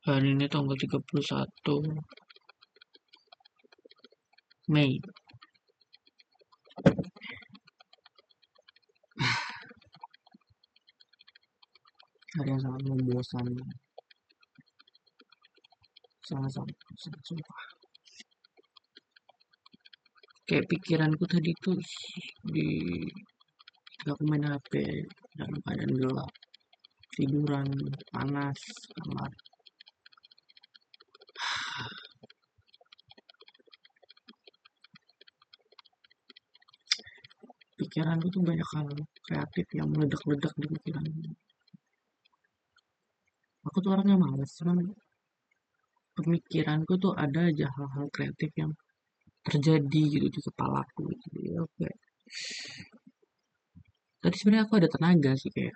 Hari ini tanggal 31 Mei. Hari yang sangat membosankan. Sangat sumpah. Kayak pikiranku tadi tuh di aku main HP dalam keadaan gelap, tiduran, panas, kamar. Pikiranku tuh banyak hal kreatif yang meledak-ledak di pikiran. Aku tuh orangnya males, cuman pemikiranku tuh ada aja hal-hal kreatif yang terjadi gitu di kepalaku gitu. Ya, oke. Tadi sebenarnya aku ada tenaga sih, kayak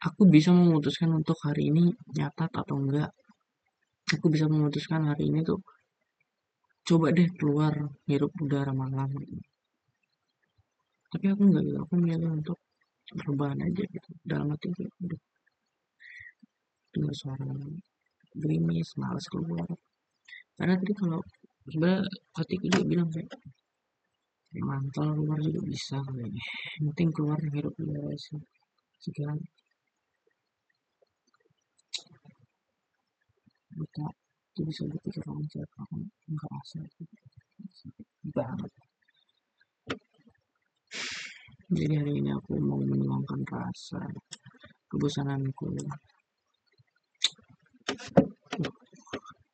aku bisa memutuskan untuk hari ini nyatat atau enggak. Aku bisa memutuskan hari ini tuh coba deh keluar hirup udara malam gitu. Tapi aku enggak gitu, aku milih untuk rebahan aja gitu. Dalam hati kayak udah dengar suara gerimis, males keluar. Karena tadi kalau sebenarnya hatiku juga bilang kayak mantel keluar juga bisa kayaknya. Yang penting keluar hirup udara sih. Segala kita itu bisa berpikiran siapa kan ngerasa itu banget. Jadi hari ini aku mau menuangkan rasa kebosananku.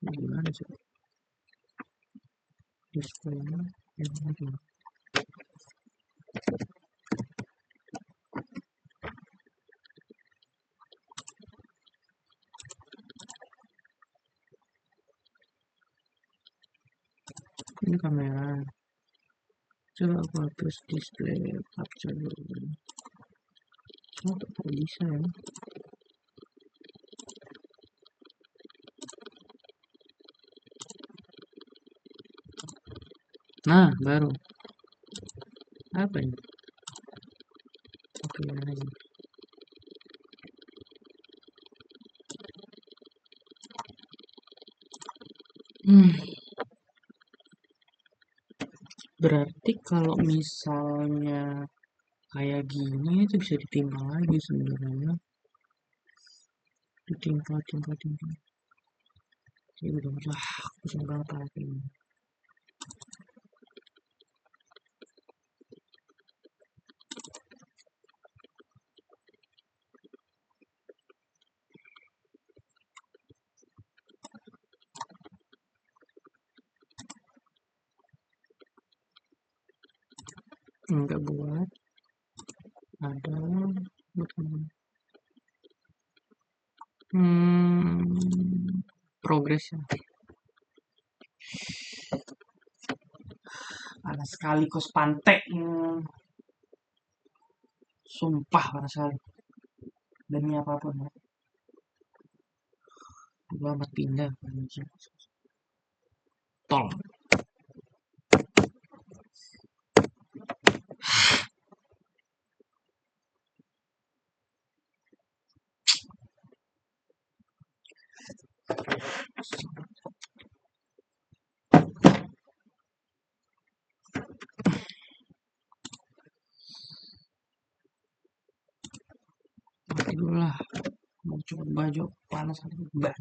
Gimana sih? Disclaimer yang lagi. Ini kamera. Coba aku hapus display capture dulu. Oh, tak bisa ya. Nah, baru. Apa ini? Oke, lagi. Berarti kalau misalnya kayak gini itu bisa ditimpa lagi sebenarnya. Ditimpa. Jadi udah pusing banget lagi ini. Enggak buat ada buat progres ya. Panas sekali kos pantek. Sumpah panas sekali. Demi apapun ya. Gua amat pindah. Tol. Mati dulu lah. Mau coba baju panas banget.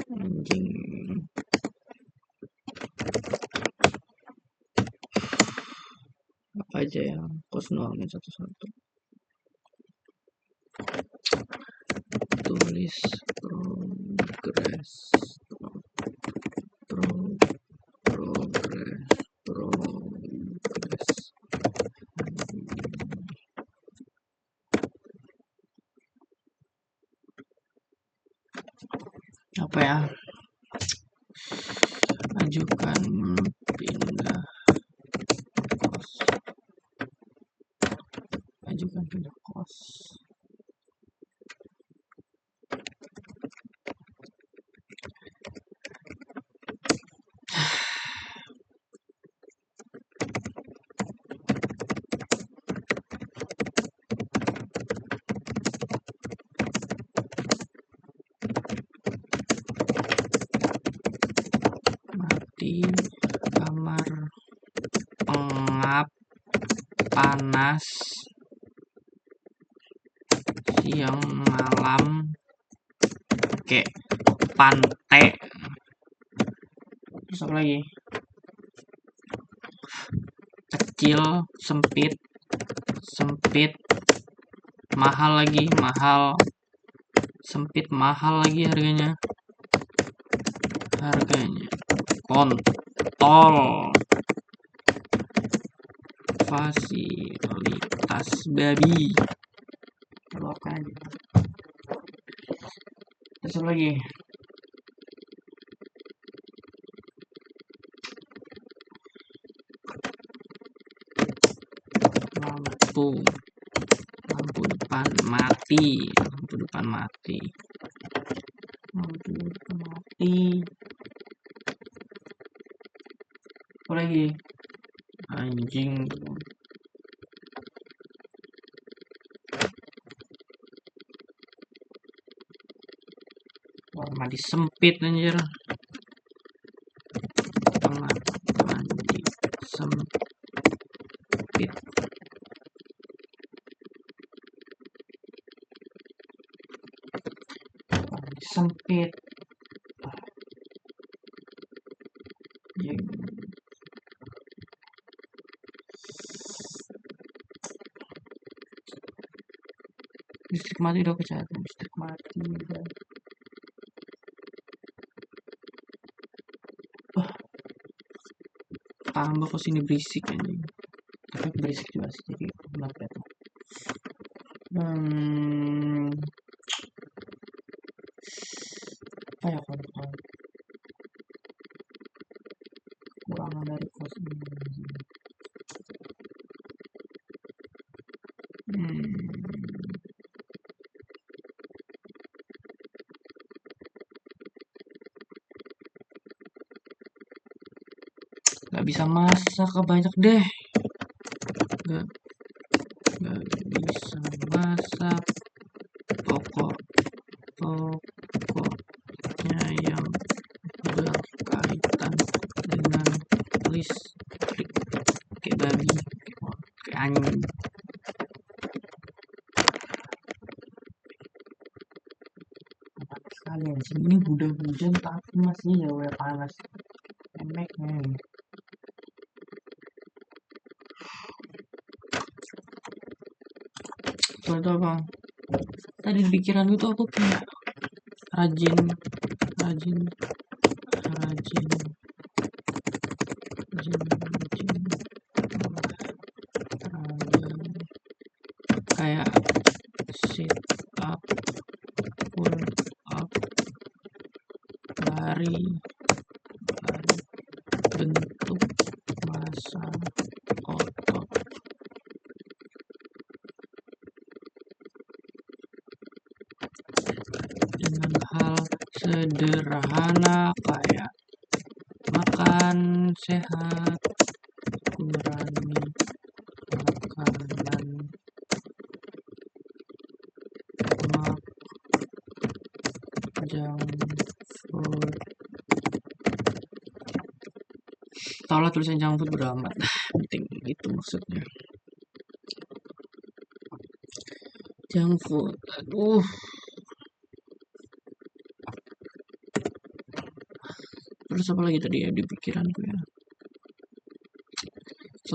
Anjing. Apa aja yang kos nolnya satu-satu. Tulis progress. Progress. Apa ya? Ajukan pindah Mati kamar pengap panas siang malam kayak pantai. Terus apa lagi? Kecil, sempit, mahal lagi, sempit, mahal lagi harganya, kontol, fasilitas babi, keluarkan aja. Terus apa lagi? lampu depan mati, apa lagi? Anjing, mandi sempit anjir, mandi sempit, listrik mati udah kejahatan, listrik mati udah. Tambah kok sini berisik anjing, tapi berisik juga sih, jadi kenapa itu. Apa ya kawan-kawan, kekurangan dari kos ini. Gak bisa masak, banyak deh. Gak bisa masak. Pokoknya yang berkaitan dengan listrik, kayak babi, kayak anjing. Kalian sini udah hujan tapi masih ya panas. Emek nih. Soalnya apa? Tadi di pikiran itu aku kayak rajin kayak sit up, pull up, lari bentuk massa otot. Dengan hal sederhana kayak makan sehat, kurangi makanan lemak, junk food. Taulah tulisan junk food beramat, penting itu maksudnya. Junk food, aduh. Terus apa lagi tadi ya di pikiranku ya?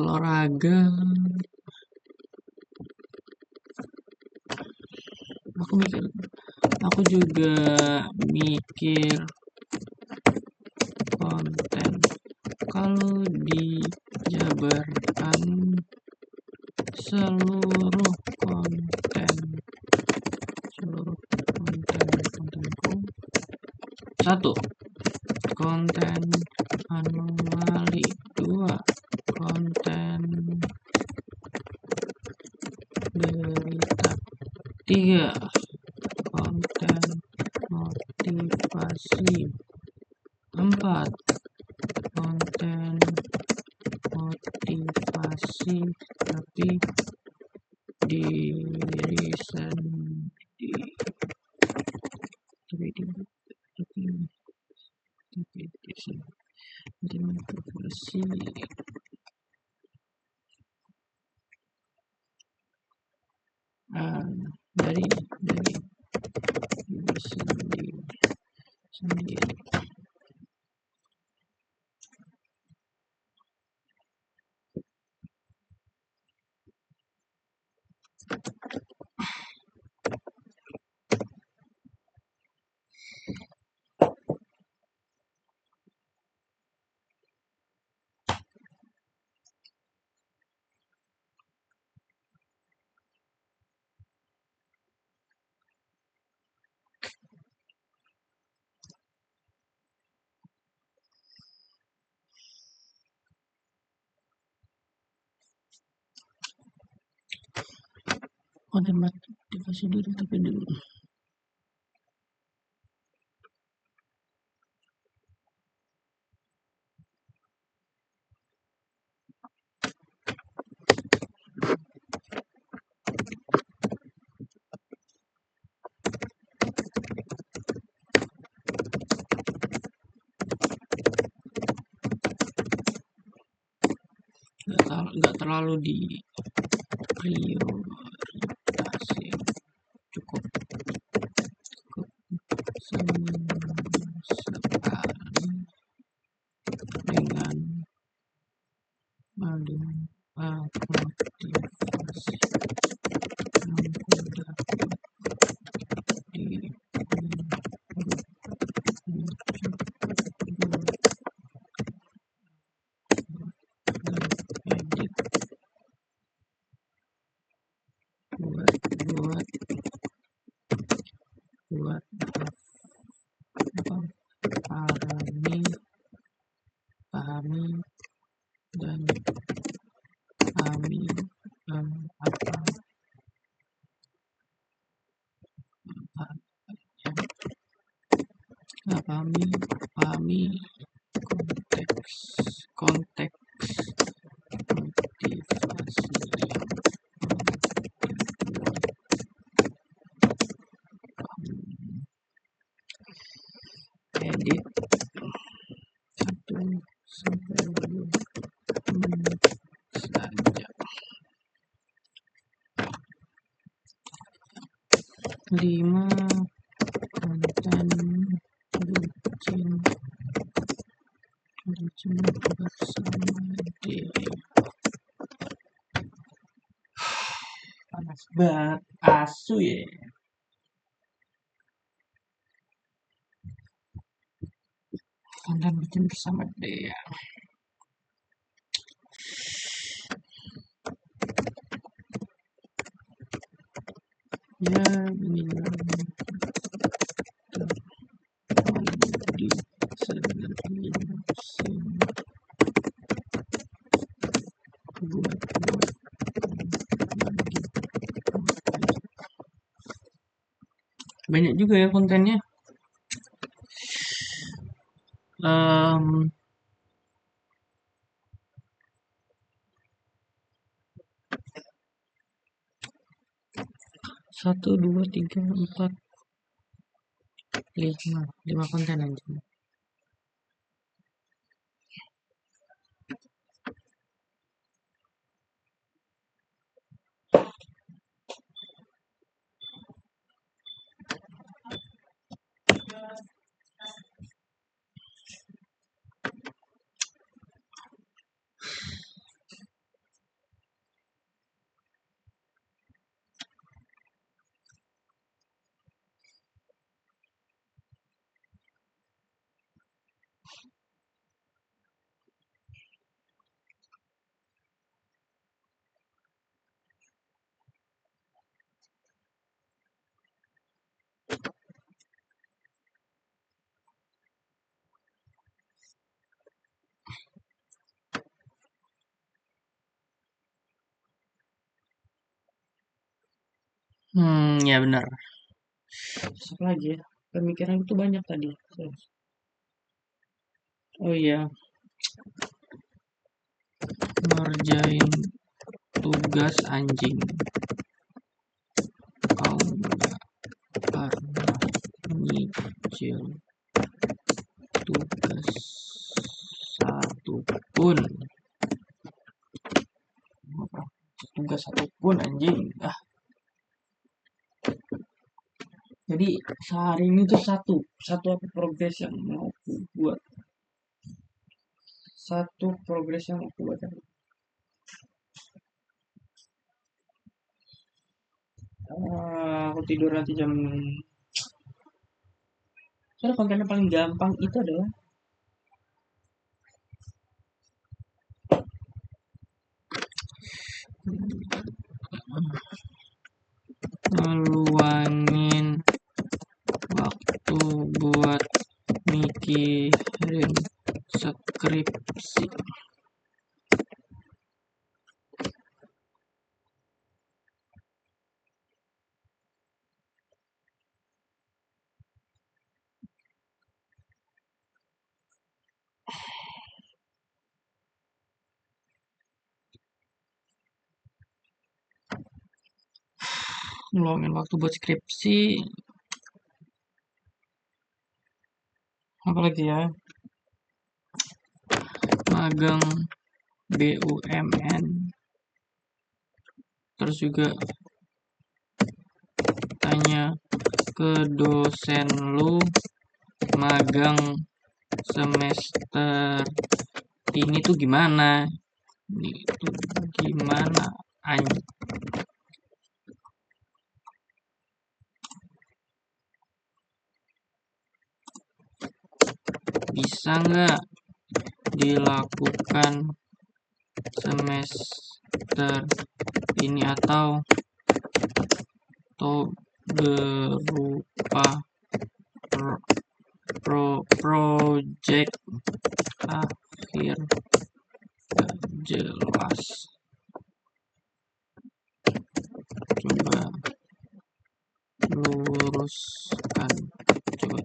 Olahraga. Aku juga mikir konten. Kalau dijabarkan seluruh kontenku, 1. Konten anomali, 2. Konten berita 3. Konten motivasi. 4. Konten motivasi tapi diri sendiri. Motivasi dari diri sendiri. Konten motivasi diri tapi dulu. Nggak terlalu di prioritasnya, cukup sesekali dengan motivasi yang buat pahami dan pahami pahami konteks motivasi edit 1-2 menit saja. 5. Konten rutin bersama diri. Panas banget asu ya. Konten rutin bersama diri. Ya, inilah di sini buat banyak juga ya kontennya. Satu, 2, 3, 4, 5 konten aja. Ya benar. Apa lagi ya? Pemikiran itu banyak tadi. Oh iya, ngerjain tugas anjing. Kau nggak pernah nyicil tugas satupun. Tugas satupun anjing. Jadi sehari ini tuh satu apa progres yang mau aku buat, satu progres yang aku buat. Aku tidur nanti jam. Soalnya konten yang paling gampang itu adalah ngeluangin waktu buat mikirin skripsi. Ngeluangin waktu buat skripsi, apalagi ya, magang BUMN, terus juga tanya ke dosen lu magang semester ini tuh gimana, ini tuh gimana anjing. Bisa nggak dilakukan semester ini atau berupa project akhir. Gak jelas. Coba luruskan. Coba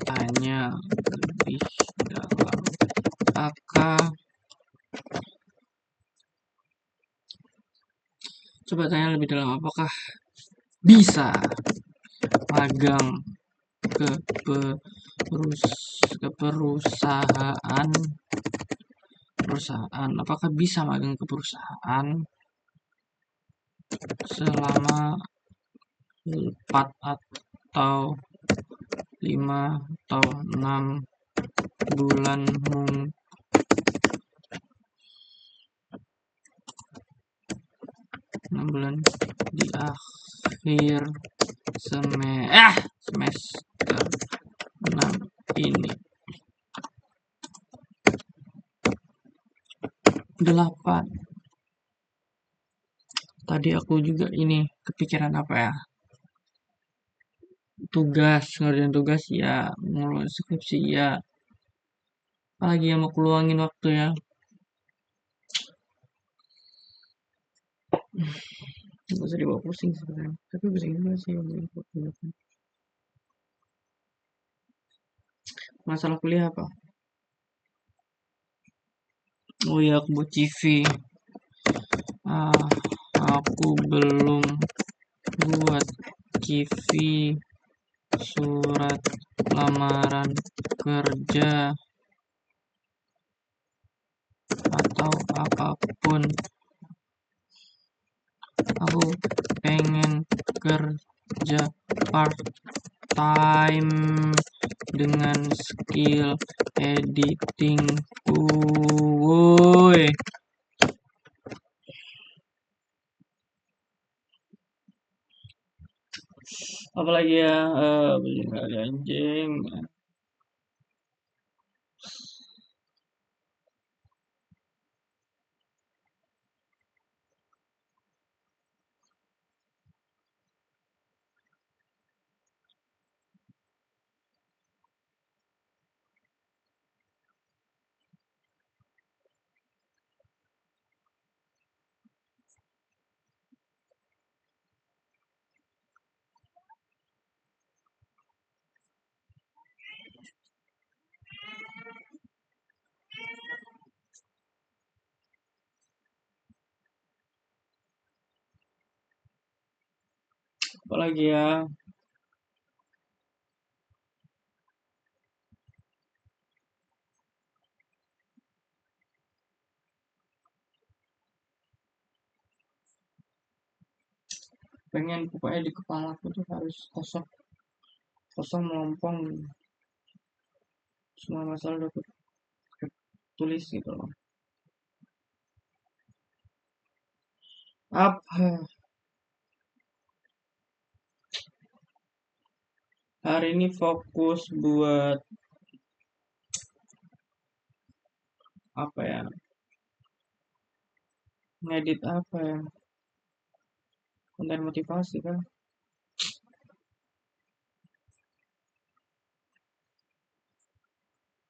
tanya lebih dalam. Coba tanya lebih dalam, apakah bisa magang ke perusahaan, apakah bisa magang ke perusahaan selama 4 atau 5 atau 6 bulan 6 bulan di akhir semester 6 ini. 8. Tadi aku juga ini kepikiran apa ya? Ngerjain tugas ya, ngurus skripsi ya. Apalagi yang mau keluangin waktu ya. Gak usah dibawa pusing sebenarnya. Tapi pusing juga sih. Masalah kuliah apa? Oh ya, aku buat CV. Aku belum buat CV surat lamaran kerja atau apapun. Aku pengen kerja part time dengan skill editing. Woi, apalagi ya, anjing. lagi ya. Pengen pokoknya di kepala aku tuh harus kosong, kosong melompong, semua masalah udah aku tulis gitu loh. Apa hari ini fokus buat apa ya, ngedit apa ya, konten motivasi kan.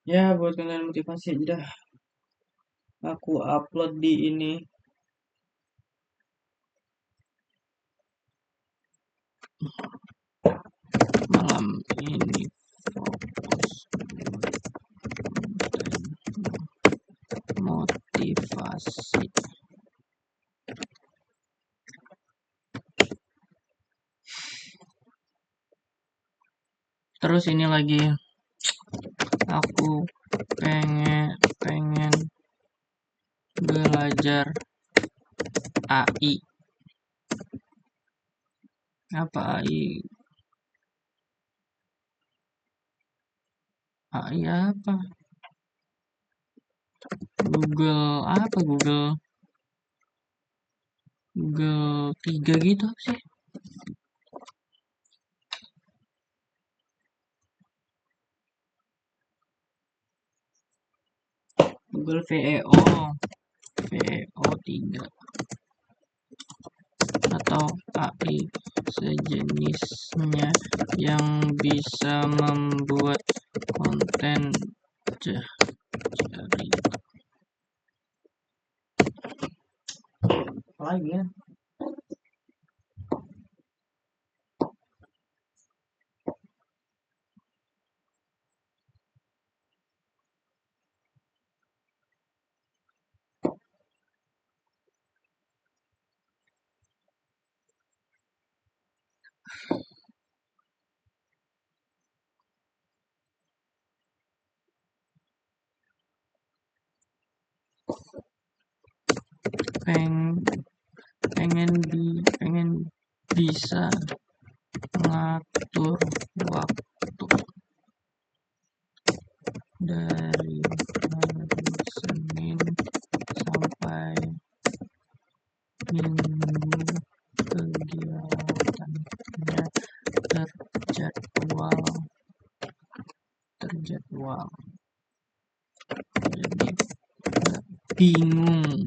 Ya buat konten motivasi udah aku upload di ini. Malam ini fokus konten motivasi. Terus ini lagi aku pengen belajar AI. Apa AI? AI apa? Google apa? Google 3 gitu sih. Google VEO 3 atau AI sejenisnya yang bisa membuat konten cari lagi ya. pengen bisa ngatur waktu dari hari Senin sampai Minggu, kegiatannya terjadwal jadi nggak bingung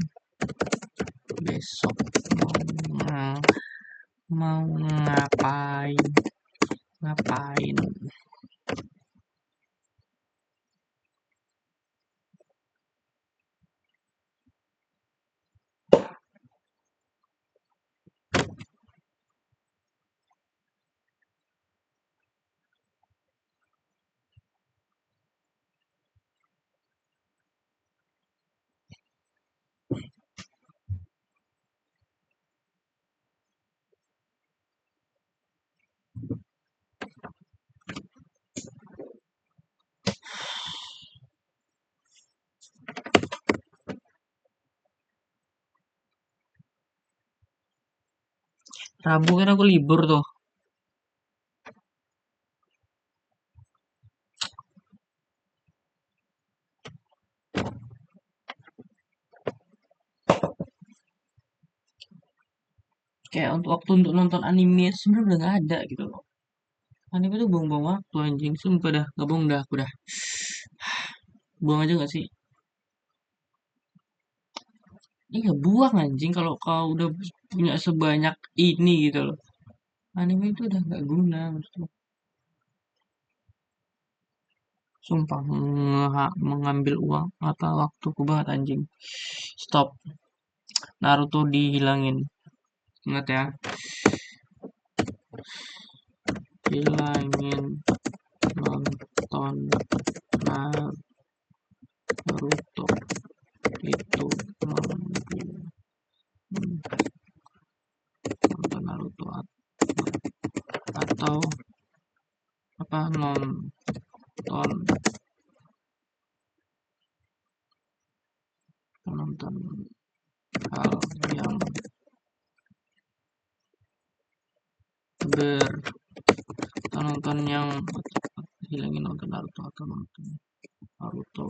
besok mau ngapain. Rabu kan aku libur tuh. Kayak untuk waktu untuk nonton anime sebenarnya udah gak ada gitu loh. Anime tuh buang-buang waktu anjing. Sumpah dah, gak bohong dah aku dah. Buang aja gak sih? Iya buang anjing kalau kau udah punya sebanyak ini gitu loh. Anime itu udah gak guna maksudnya. Sumpah mengambil uang atau waktuku banget anjing. Stop. Naruto dihilangin. Ingat ya. Hilangin nonton Naruto itu nonton Naruto menonton hal yang nonton yang hilangin nonton Naruto atau nonton Naruto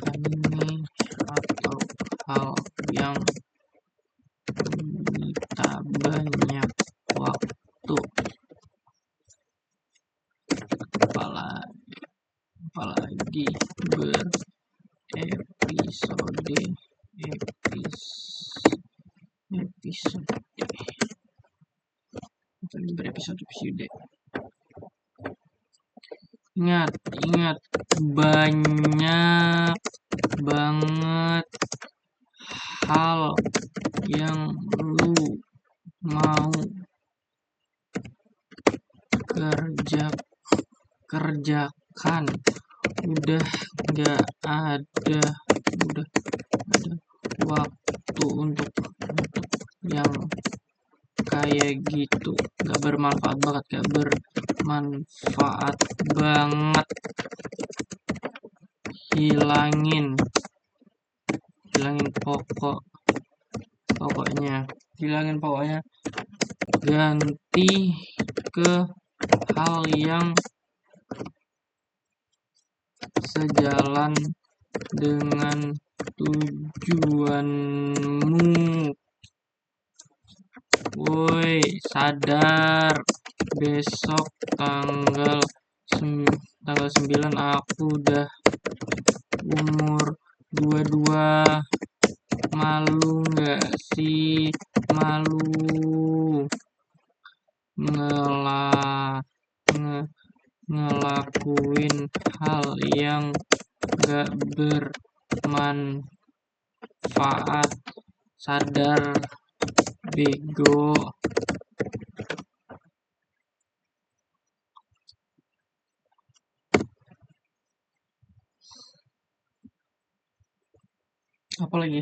anime atau hal yang menyita banyak waktu, apalagi berepisode. Ingat, banyak banget hal yang lu mau kerjakan. Udah ada waktu untuk yang kayak gitu. Gak bermanfaat banget. Hilangin pokoknya ganti ke hal yang sejalan dengan tujuanmu. Woi, sadar, besok tanggal 9 aku udah umur 22. Malu nggak sih? Malu ngelakuin hal yang gak bermanfaat. Sadar, bego. Apalagi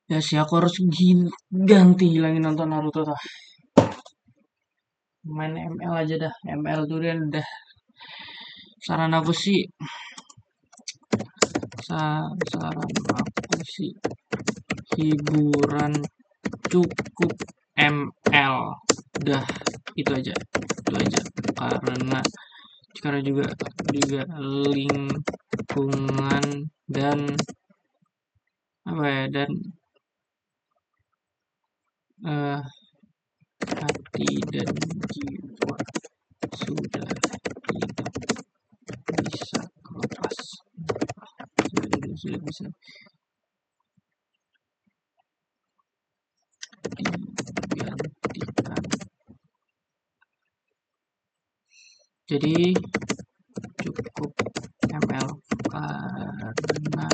ya sih, aku harus ganti hilangin nonton Naruto dah. Main ML aja dah. ML durian dah. Saran aku sih hiburan cukup ML. Dah, itu aja. Karena juga lingkungan dan hati dan jiwa sudah tidak bisa lepas. Sudah bisa digantikan. Jadi cukup ML karena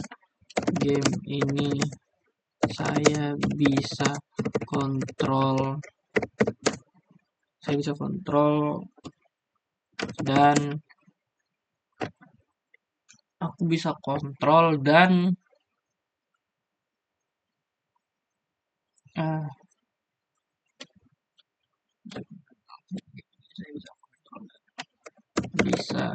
game ini saya bisa kontrol dan aku bisa kontrol dan bisa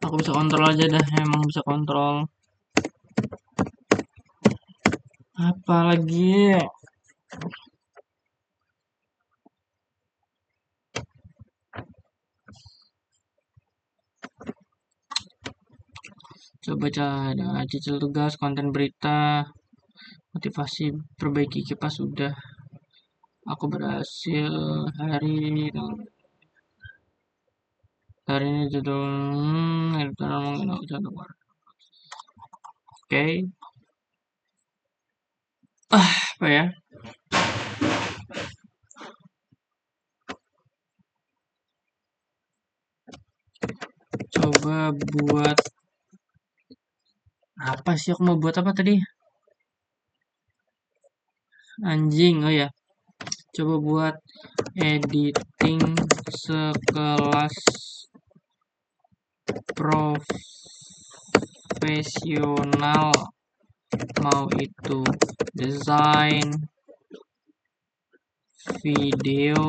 aku bisa kontrol aja dah. Emang bisa kontrol. Apalagi coba cicil tugas, konten berita, motivasi, perbaiki kipas udah. Aku berhasil hari ini judul Oke. Apa ya? Coba buat apa sih? Aku mau buat apa tadi? Anjing. Oh ya. Coba buat editing sekelas profesional mau itu desain video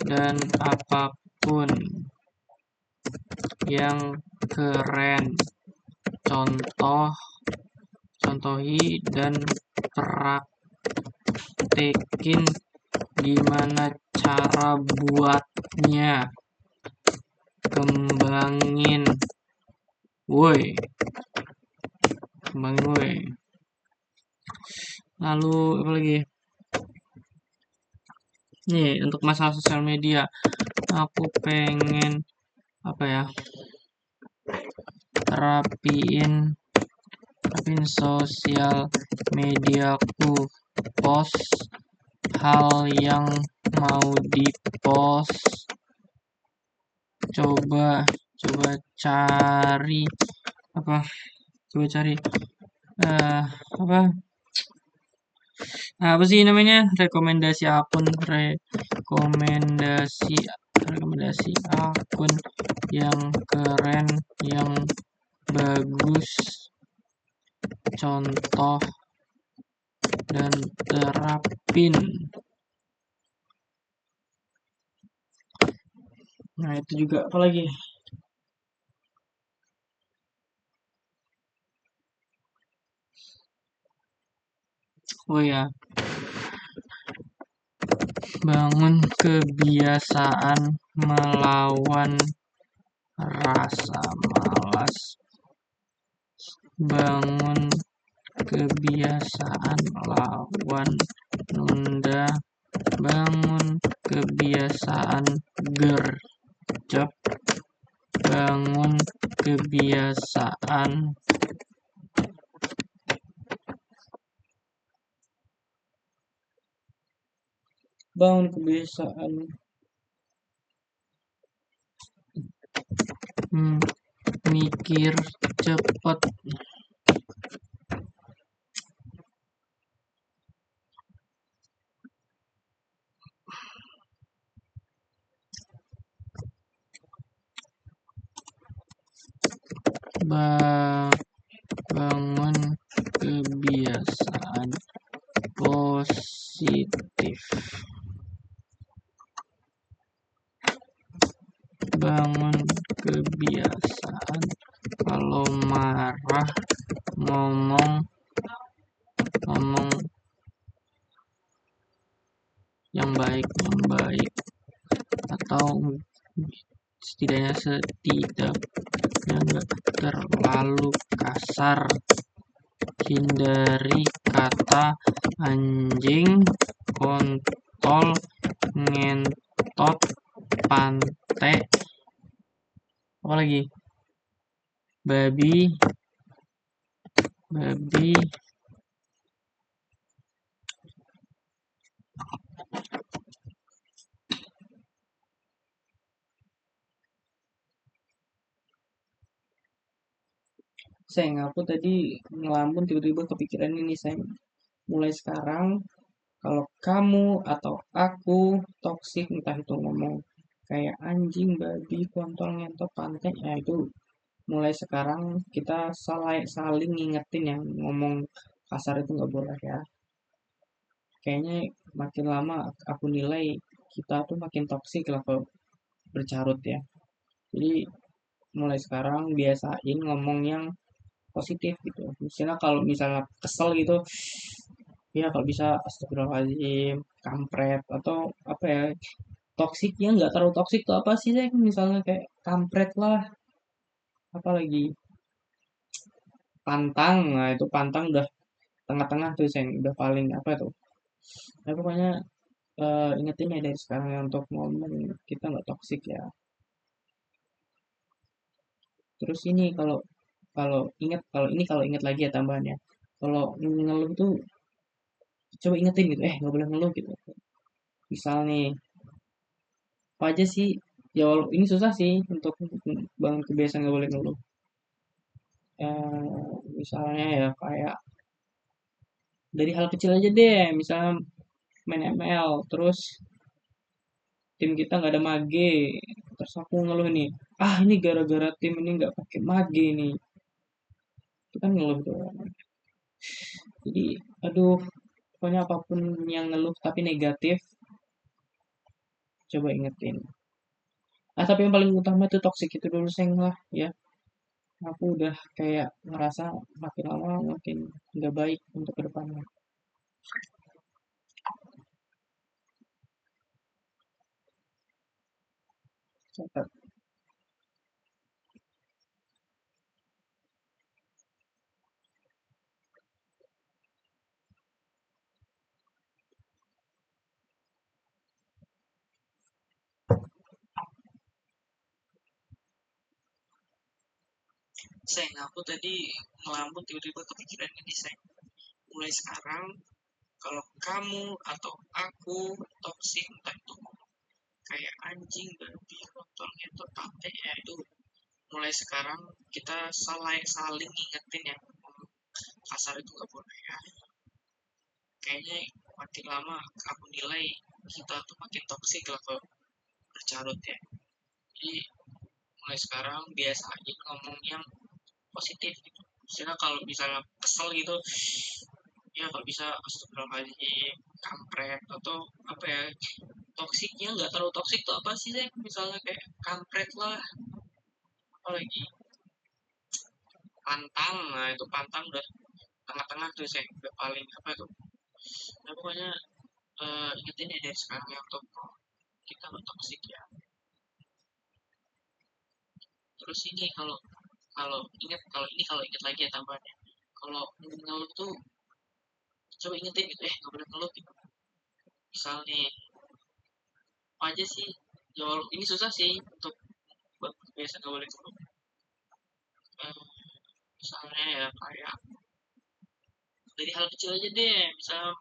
dan apapun yang keren, contohi dan praktekin gimana cara buatnya, kembangin woi, lalu apa lagi nih untuk masalah sosial media. Aku pengen apa ya, rapiin sosial mediaku, post hal yang mau dipost, coba cari apa apa apa sih namanya, rekomendasi akun yang keren, yang bagus, contoh dan terapin. Nah itu juga apa lagi, oh ya, bangun kebiasaan melawan rasa malas, bangun kebiasaan lawan nunda, bangun kebiasaan gercep, bangun kebiasaan mikir cepet, bangun kebiasaan positif, bangun kebiasaan kalau marah ngomong yang baik, atau setidaknya nggak terlalu kasar, hindari kata anjing, kontol, ngentot, pantai, apa lagi, babi, sayang aku tadi ngelamun tiba-tiba kepikiran ini sayang. Mulai sekarang kalau kamu atau aku toksik, entah itu ngomong kayak anjing, babi, kontol, ngentot, pantai, ya itu mulai sekarang kita saling ngingetin yang ngomong kasar itu nggak boleh ya. Kayaknya makin lama aku nilai kita tuh makin toksik lah kalau bercarut ya. Jadi mulai sekarang biasain ngomong yang positif gitu. Misalnya kalau misalnya kesel gitu, ya kalau bisa astagfirullahaladzim, kampret, atau apa ya, toksiknya nggak terlalu toksik tuh apa sih, saya misalnya kayak kampret lah, apalagi pantang. Nah itu pantang udah tengah-tengah tuh, saya udah paling apa tuh. Nah pokoknya ingetin ya dari sekarang ya untuk ngomong kita nggak toksik ya. Terus ini kalau kalau inget lagi ya tambahannya, kalau ngeluh tuh coba ingetin gitu, nggak boleh ngeluh gitu. Misal nih, apa aja sih, ya ini susah sih untuk bangun kebiasaan nggak boleh ngeluh. Misalnya ya kayak dari hal kecil aja deh, misalnya main ML terus tim kita nggak ada mage, terus aku ngeluh nih, ini gara-gara tim ini nggak pakai mage nih, Itu kan ngeluh tuh. Jadi, aduh, pokoknya apapun yang ngeluh tapi negatif, coba ingetin. Ah, tapi yang paling utama itu toxic itu dulu, seng lah, ya. Aku udah kayak ngerasa makin lama makin nggak baik untuk kedepannya. Catat. Sayang, aku tadi ngelamun tiba-tiba kepikiran ini, sayang. Mulai sekarang, kalau kamu atau aku toksik, entah itu kayak anjing, babi, kotor, itu tante ya, itu mulai sekarang kita saling ingetin ya, kasar itu gak boleh ya. Kayaknya makin lama aku nilai kita tuh makin toksik lah kalau bercarut ya. Jadi mulai sekarang biasa aja ngomong yang positif gitu. Misalnya kalau misalnya kesel gitu, ya kalau bisa astagfirullahaladzim, kampret, atau apa ya, toksiknya nggak terlalu toksik tuh apa sih, sih misalnya kayak kampret lah, apalagi pantang. Nah itu pantang udah tengah-tengah tuh, saya udah paling apa tuh. Nah pokoknya ingetin ya dari sekarang ya, untuk kita nggak toksik ya. Terus ini kalau kalau kalau inget lagi ya tambahnya, kalau ngeluh tuh coba ingetin gitu, nggak boleh ngeluh gitu. Misal nih, apa aja sih, ya ini susah sih untuk biasa nggak boleh ngeluh. Eh, Misalnya ya kayak dari hal kecil aja deh, misal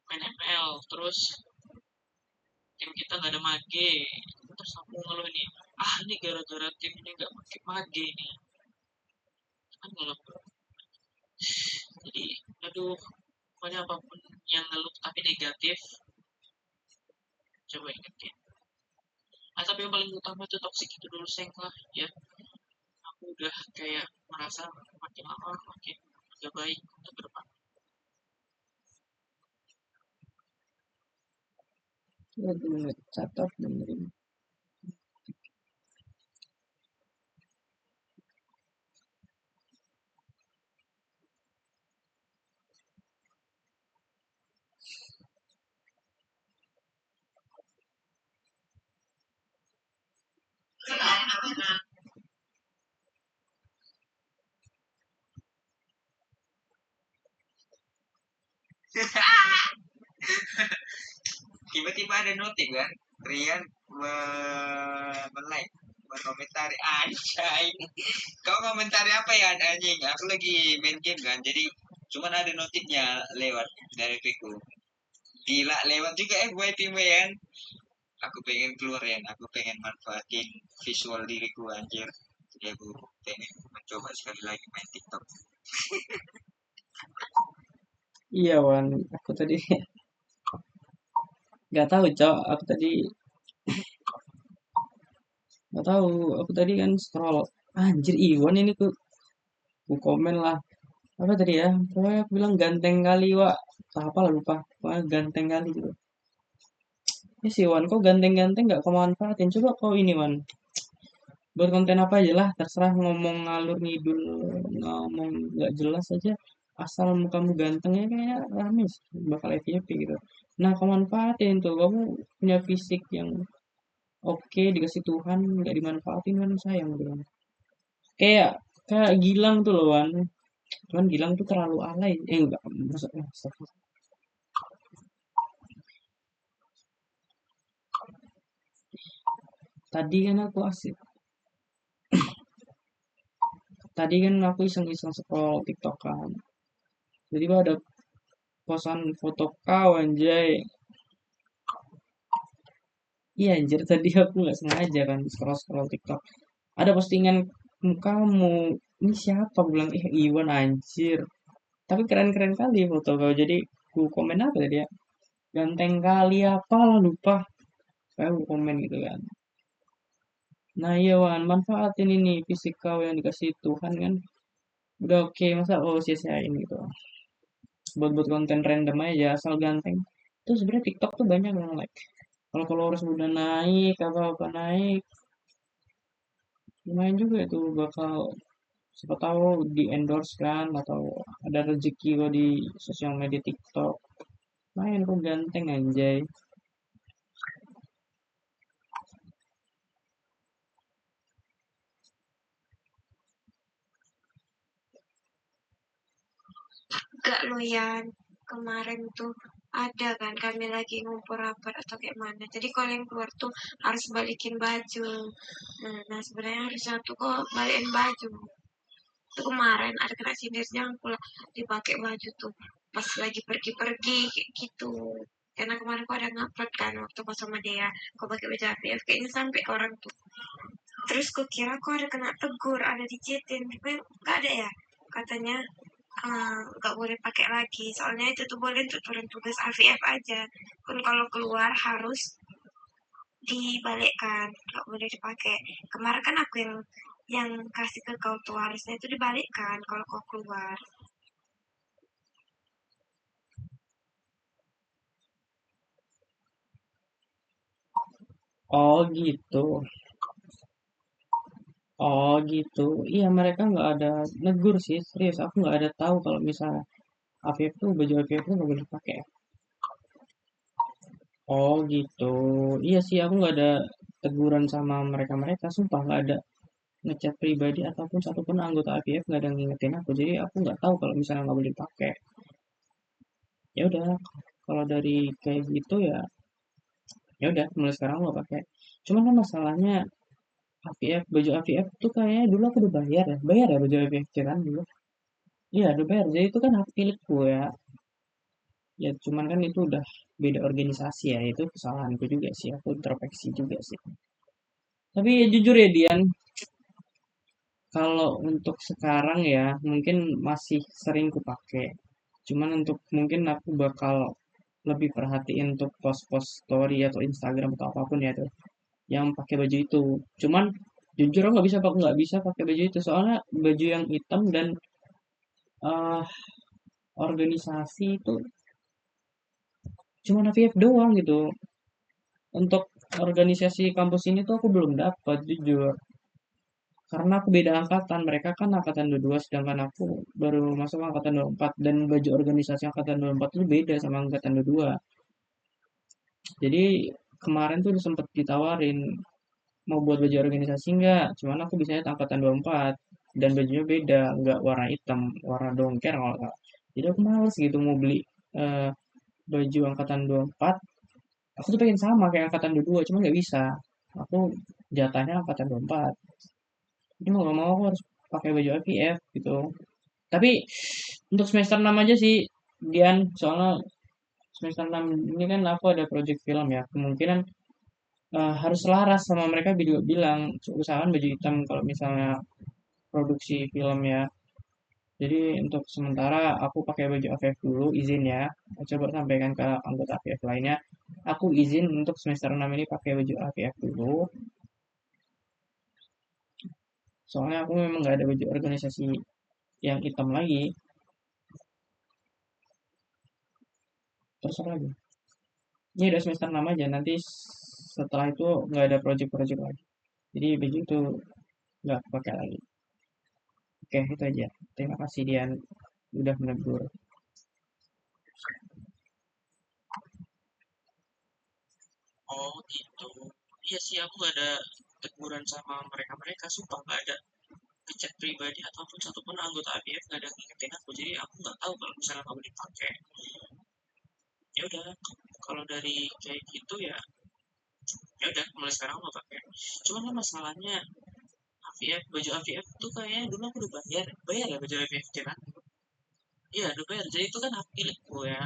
main ML terus tim kita nggak ada mage, terus aku ngeluh nih, ini gara-gara tim ini nggak pakai mage nih, kan ngeluh. Jadi aduh, pokoknya apapun yang ngeluh tapi negatif, coba ingetin. Tapi yang paling utama itu toxic itu dulu, seng lah ya. Aku udah kayak merasa makin lama makin gak baik untuk ke depan. Aduh, catat dengerin. Tiba-tiba ada notif kan, Rian like, berkomentari anjay. Kau komentari apa ya anjing? Aku lagi main game kan, jadi cuman ada notifnya lewat dari Piku. Gila, lewat juga FYP kan. Aku pengen keluar ya, aku pengen manfaatin visual diriku anjir. Jadi aku pengen mencoba sekali lagi main TikTok. Iya, Wan. Aku tadi nggak tahu, Cok. Nggak tahu. Aku tadi kan scroll. Anjir, Iwan ini ku komen lah. Apa tadi ya? Pokoknya aku bilang ganteng kali, Wak. Apa lah lupa. Pokoknya ganteng kali gitu. Ya sih, Wan. Kok ganteng-ganteng nggak kau manfaatin? Coba kau ini, Wan. Buat konten apa aja lah. Terserah ngomong ngalur ngidul. Ngomong nggak jelas aja. Asal mukamu ganteng ya kayak rame sih. Bakal FYP gitu. Nah, kau manfaatin tuh. Kamu punya fisik yang oke, dikasih Tuhan, nggak dimanfaatin kan sayang gitu kan. Kayak kayak Gilang tuh loh, Wan. Cuman Gilang tuh terlalu alay. Enggak, maksudnya. Tadi kan aku asik. Tadi kan aku iseng-iseng scroll TikTok kan. Jadi ada posan foto kau anjay. Iya anjir, tadi aku nggak sengaja kan scroll-scroll TikTok. Ada postingan kamu. Ini siapa? Aku bilang, Iwan anjir. Tapi keren-keren kali foto kau. Jadi ku komen apa tadi ya? Ganteng kali apa lah lupa. Kayak aku komen gitu kan. Nah iya Wan, manfaatin ini fisik kau yang dikasih Tuhan kan. udah oke, masa sia-siain gitu buat konten random aja asal ganteng. Itu sebenarnya TikTok tuh banyak yang like, kalau followers udah naik apa apa naik, lumayan juga itu bakal, siapa tahu di endorse kan, atau ada rezeki kok di sosial media TikTok. Lumayan kok ganteng anjay. Gak Loyan, kemarin tuh ada kan kami lagi ngumpul rapat atau kayak mana. Jadi kalau yang keluar tuh harus balikin baju. Nah sebenarnya harusnya tuh kok balikin baju. Tuh kemarin ada kena sindirnya pula dipakai baju tuh pas lagi pergi-pergi kayak gitu. Karena kemarin kok ada ngupload kan waktu pas sama dia, kok pakai baju APF kayaknya sampai ke orang tuh. Terus kok kira kok ada kena tegur, ada dicetin, tapi nggak ada ya. Katanya nggak boleh pakai lagi, soalnya itu tuh boleh untuk turun tugas AVF aja. Pun kalau keluar harus dibalikkan, nggak boleh dipakai. Kemarin kan aku yang kasih ke kau tuh harusnya itu dibalikkan kalau kau keluar. Oh gitu. Oh gitu. Iya mereka nggak ada negur sih, serius. Aku nggak ada tahu kalau misalnya AVF tuh baju AVF tuh nggak boleh dipakai. Oh gitu. Iya sih aku nggak ada teguran sama mereka-mereka. Sumpah nggak ada ngechat pribadi ataupun satupun anggota AVF nggak ada yang ngingetin aku. Jadi aku nggak tahu kalau misalnya nggak boleh dipakai. Ya udah. Kalau dari kayak gitu ya, ya udah. Mulai sekarang nggak pakai. Cuman kan masalahnya AVF, baju AVF tuh kayaknya dulu aku udah bayar ya baju AVF kan dulu. Iya, udah bayar. Jadi itu kan hak pilihku ya. Ya cuman kan itu udah beda organisasi ya. Itu kesalahanku juga sih. Aku introspeksi juga sih. Tapi ya jujur ya Dian, kalau untuk sekarang ya mungkin masih sering kupakai. Cuman untuk mungkin aku bakal lebih perhatiin untuk post-post story atau Instagram atau apapun ya tuh yang pakai baju itu. Cuman jujur aku nggak bisa pakai baju itu soalnya baju yang hitam dan eh, organisasi itu cuma VF doang gitu. Untuk organisasi kampus ini tuh aku belum dapat jujur. Karena aku beda angkatan, mereka kan angkatan 22 sedangkan aku baru masuk angkatan 24 dan baju organisasi angkatan 24 itu beda sama angkatan 22. Jadi kemarin tuh sempet ditawarin mau buat baju organisasi enggak, cuman aku bisanya angkatan 24 dan bajunya beda, enggak warna hitam, warna dongker kalau nggak. Jadi aku males gitu mau beli eh, baju angkatan 24. Aku tuh pengen sama kayak angkatan 22, cuman nggak bisa. Aku jatahnya angkatan 24. Jadi mau gak mau aku harus pakai baju IPF gitu. Tapi untuk semester 6 aja sih, Dian, soalnya semester 6 ini kan aku ada project film ya. Kemungkinan harus selaras sama mereka juga bilang, usahakan baju hitam kalau misalnya produksi film ya. Jadi untuk sementara aku pakai baju AVF dulu, izin ya. Coba sampaikan ke anggota AVF lainnya. Aku izin untuk semester 6 ini pakai baju AVF dulu. Soalnya aku memang nggak ada baju organisasi yang hitam lagi. Terserah lagi. Ini udah semester 6 aja, nanti setelah itu nggak ada project-project lagi. Jadi baju itu nggak aku pakai lagi. Oke, itu aja. Terima kasih Dian udah menegur. Oh gitu. Iya sih aku gak ada teguran sama mereka-mereka, sumpah gak ada ngechat pribadi ataupun satupun anggota ABF gak ada yang ngingetin aku, jadi aku nggak tahu kalau misalnya kamu dipakai. Ya udah, kalau dari kayak gitu ya, ya udah mulai sekarang aku nggak pakai. Cuman kan masalahnya AVF, baju AVF tuh kayaknya dulu aku udah bayar ya baju AVF kan? Iya udah bayar, jadi itu kan hak pilihku ya.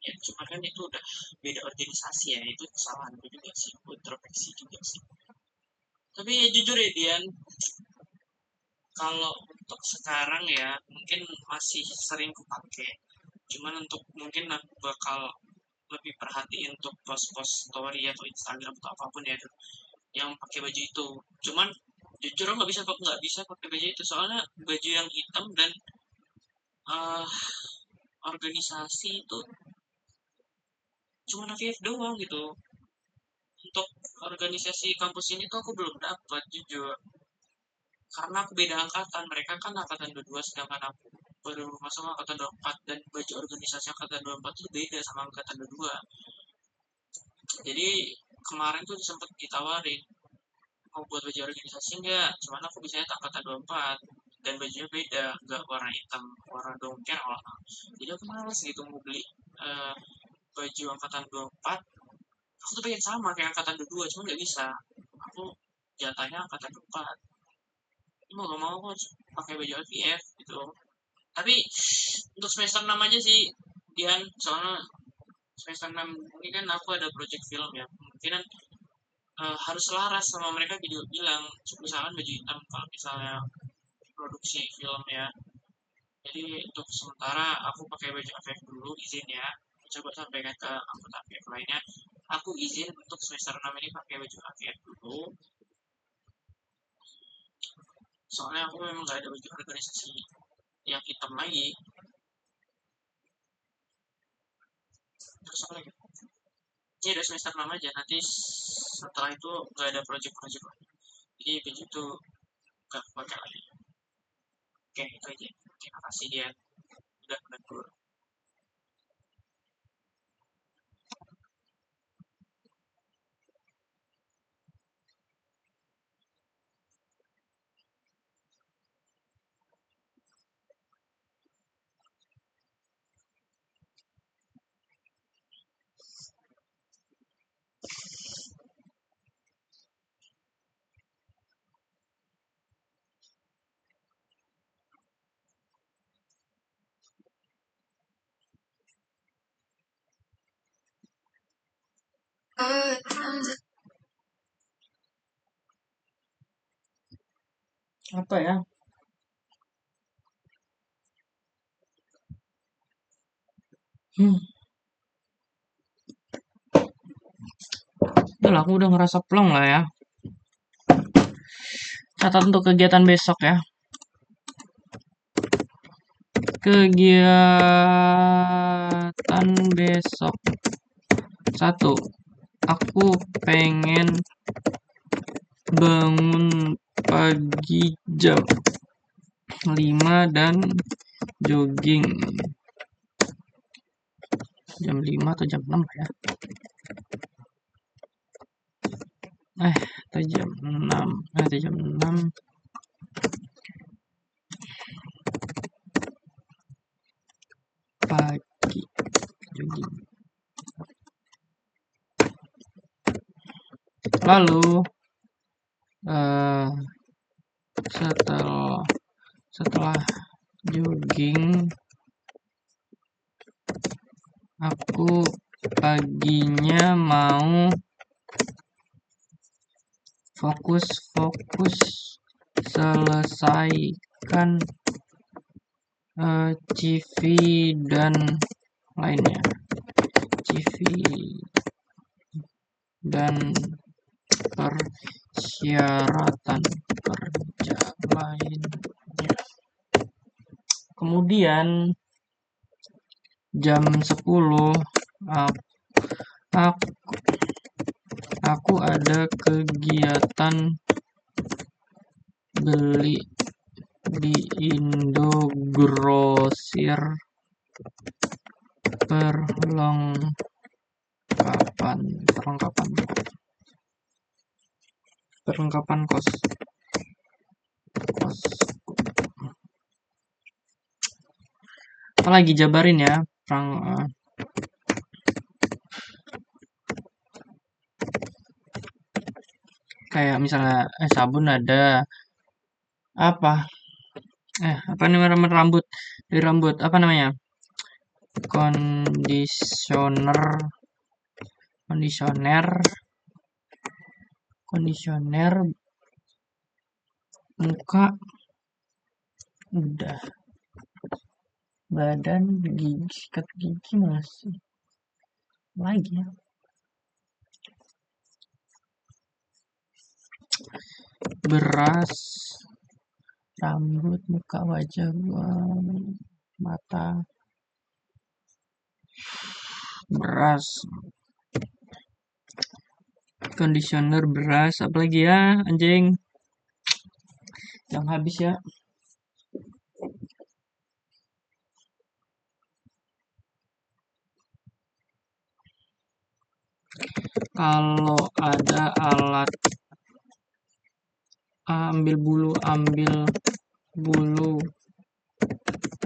Ya cuma kan itu udah beda organisasi ya, itu kesalahanku juga sih, aku introspeksi juga sih. Tapi ya jujur ya Dian, kalau untuk sekarang ya mungkin masih sering kupakai. Cuman untuk mungkin aku bakal lebih perhatiin untuk post-post story atau Instagram atau apapun ya yang pakai baju itu. Cuman jujur nggak bisa pakai baju itu, soalnya baju yang hitam dan uh, organisasi itu cuma FIF doang gitu. Untuk organisasi kampus ini tuh aku belum dapat jujur, karena aku beda angkatan. Mereka kan angkatan 22, sedangkan aku baru masuk angkatan 24, dan baju organisasi angkatan 24 itu beda sama angkatan 22. Jadi kemarin tuh sempat ditawarin mau buat baju organisasi enggak, cuman aku bisanya angkatan 24 dan bajunya beda, enggak warna hitam, warna dongker kalau. Jadi aku males gitu mau beli uh, baju angkatan 24. Aku tuh pengen sama kayak angkatan 22, cuman nggak bisa. Aku jatahnya angkatan 24. Mau gak mau aku harus pakai baju LVF gitu. Tapi untuk semester 6 aja sih, Dian, soalnya semester 6 ini kan aku ada project film ya. Mungkin harus selaras sama mereka video bilang, misalkan baju hitam kalau misalnya produksi film ya. Jadi untuk sementara aku pakai baju AVF dulu, izin ya. Coba sampaikan ke anggota AVF lainnya, aku izin untuk semester 6 ini pakai baju AVF dulu. Soalnya aku memang gak ada baju organisasi yang hitam lagi. Terus apa lagi? Ini udah semester 6 aja, nanti setelah itu gak ada project-project lagi. Jadi baju itu gak pakai lagi. Oke, itu aja. Terima kasih dia udah menegur. Apa ya? Udah, aku udah ngerasa plong lah ya. Catat untuk kegiatan besok ya. Kegiatan besok. 1. Aku pengen bangun pagi jam 5 dan jogging. Jam 5 atau jam 6 ya? Atau jam 6. Atau jam 6. Pagi jogging. Lalu setelah jogging, aku paginya mau fokus selesaikan CV dan lainnya. CV dan persyaratan kerja lainnya. Kemudian jam 10 aku ada kegiatan beli di Indogrosir perlengkapan kos. Kita lagi jabarin ya, kayak misalnya sabun ada, apa namanya, rambut apa namanya, kondisioner muka udah, badan, gigi, sikat gigi masih lagi ya. beras, rambut, muka, wajah, mata, beras, conditioner, beras, apalagi ya anjing yang habis ya. Kalau ada alat ambil bulu,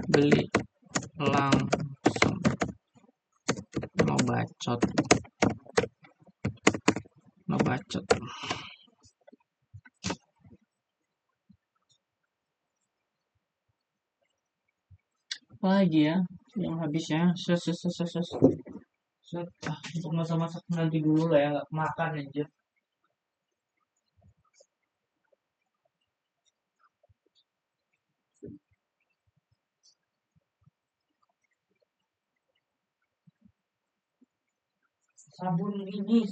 beli langsung. Mau bacot. Apa lagi ya yang habisnya? Untuk masak-masak nanti dulu lah ya, nggak makan aja.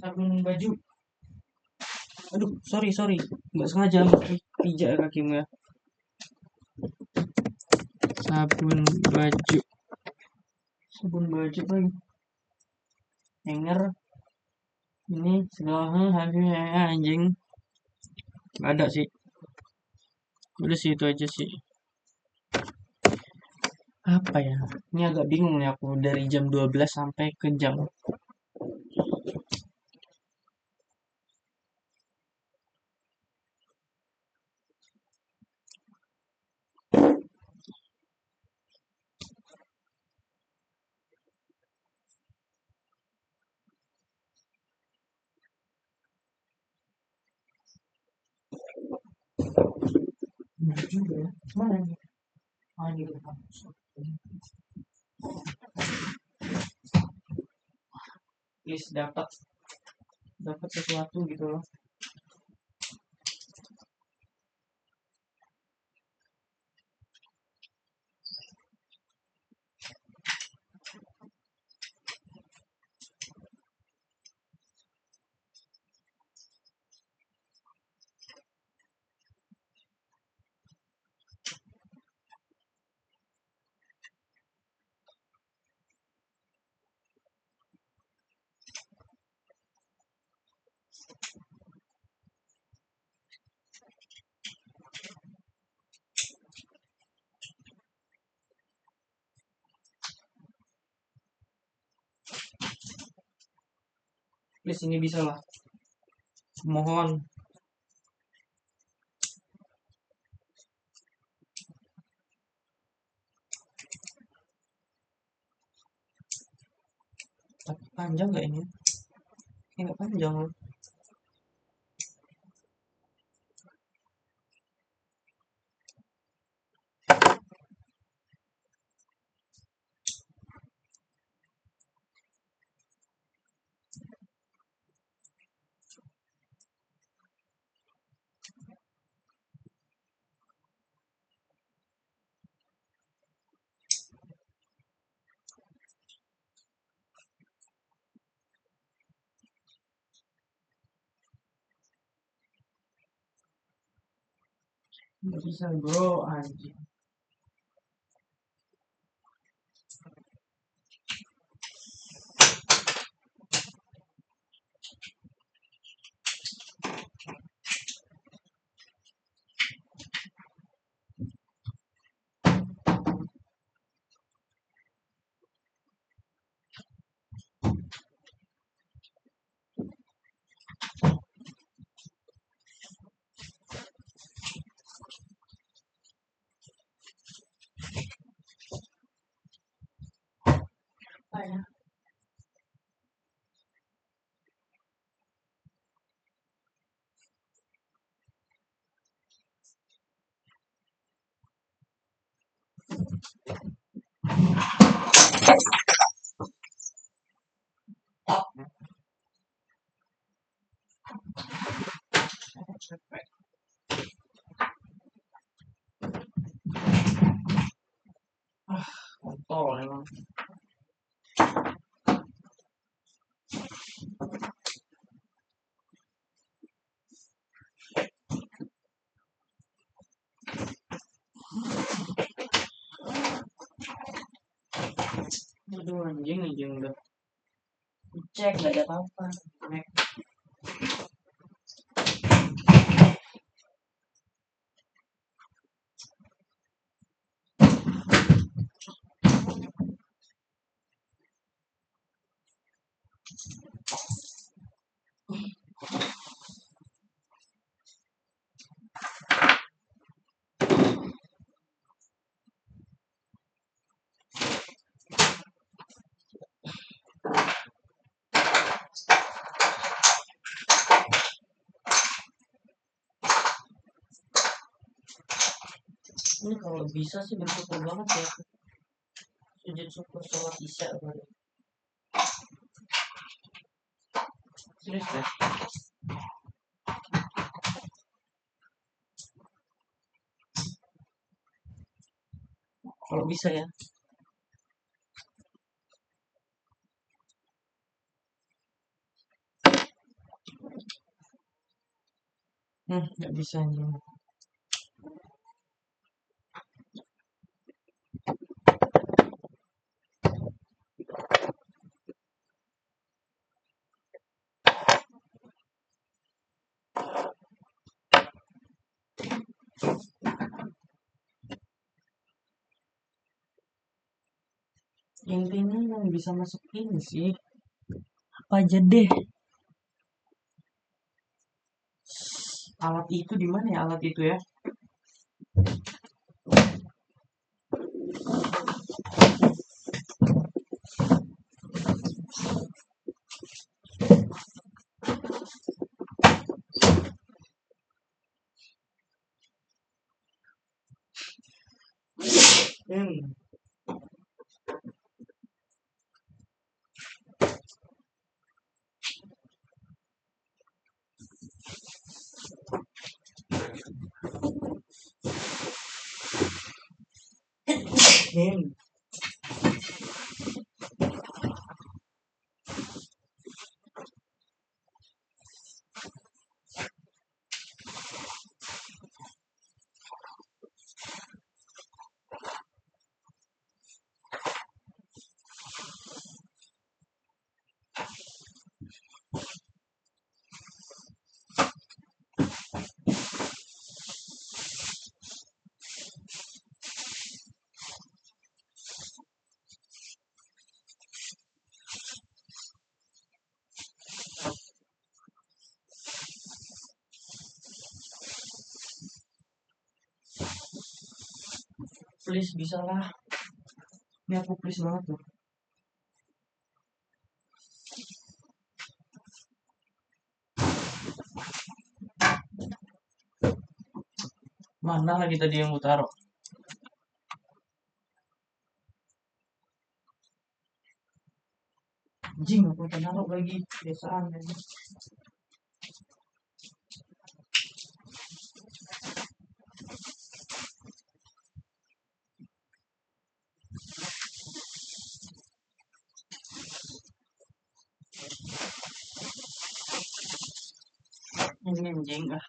Sabun baju. Aduh, sorry, nggak sengaja pijak ya kakimu ya. Sabun baju lagi. Hanger. Ini segala anjing. Nggak ada sih. Udah sih itu aja sih. Apa ya? Ini agak bingung nih aku dari jam 12 sampai ke jam. Benar juga ya. Mana nih? Ah, di depan. Please dapat sesuatu gitu loh. Please ini bisa lah. Mohon. Tapi panjang gak ini? Ini nggak panjang loh. Nggak bisa bro, anjing. Apa ya? Kontol emang. Aduh anjing udah cek gak ada apa-apa. Ini kalau bisa sih bersyukur banget ya. Sujud syukur sholat isya baru. Serius deh. Kalau bisa ya. Nggak bisa nih. Intinya yang bisa masuk ini sih apa aja deh. Alat itu di mana ya alat itu ya? Hmm. Hmm. Please bisa lah. Ini aku please banget tuh. Mana lagi tadi yang mau taruh? Anjing aku taruh lagi biasaan aja. Ini anjing ah.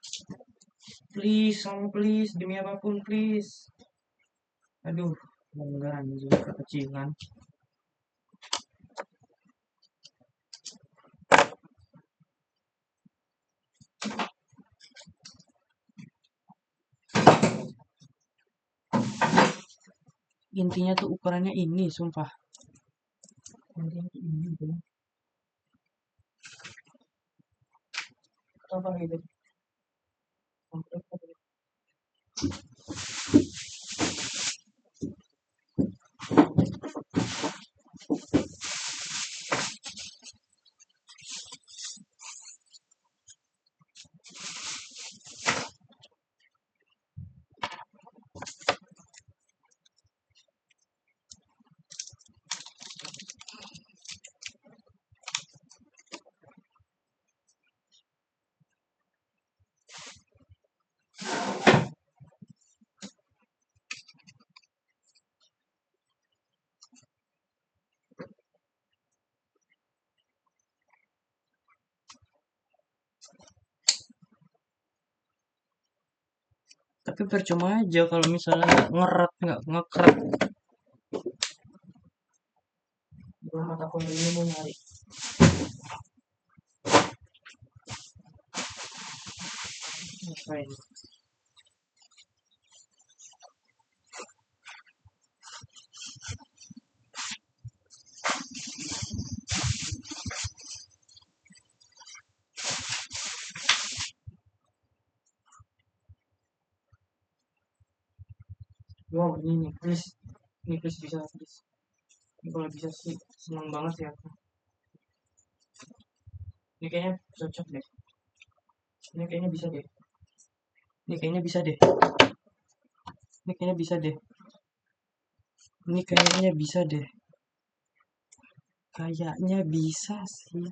Please, please, demi apapun please. Aduh, enggak anjing kekecilan. Intinya tuh ukurannya ini, sumpah. Intinya tuh ini tuh. Apa gitu? Tapi percuma aja kalau misalnya nggak ngeret, nggak ngekeret. Dua mata kuliah ini mau nyari. Ngapain? Wow, ini nih, please. Ini please bisa, please. Ini kalau bisa sih, senang banget ya aku. Ini kayaknya cocok deh. Ini kayaknya bisa deh. Ini kayaknya bisa deh. Ini kayaknya bisa deh. Ini kayaknya bisa deh. Kayaknya bisa sih.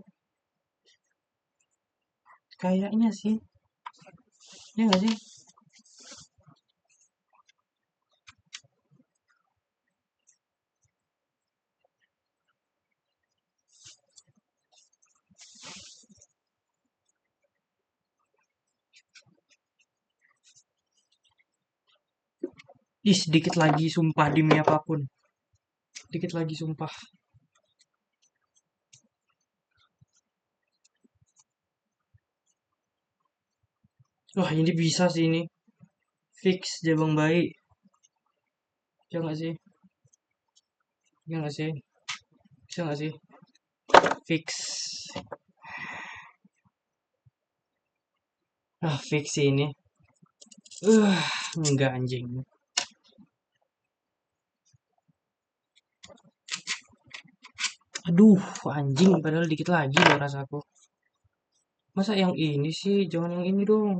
Kayaknya sih. Ya nggak sih? Ih, sedikit lagi sumpah demi apapun. Sedikit lagi sumpah. Wah, ini bisa sih ini. Fix Jabang Bayi. Ya nggak sih? Ya nggak sih? Bisa nggak sih? Fix. Ah, fix sih ini. Uh, enggak anjing. Aduh, anjing. Padahal dikit lagi loh rasaku. Masa yang ini sih? Jangan yang ini dong.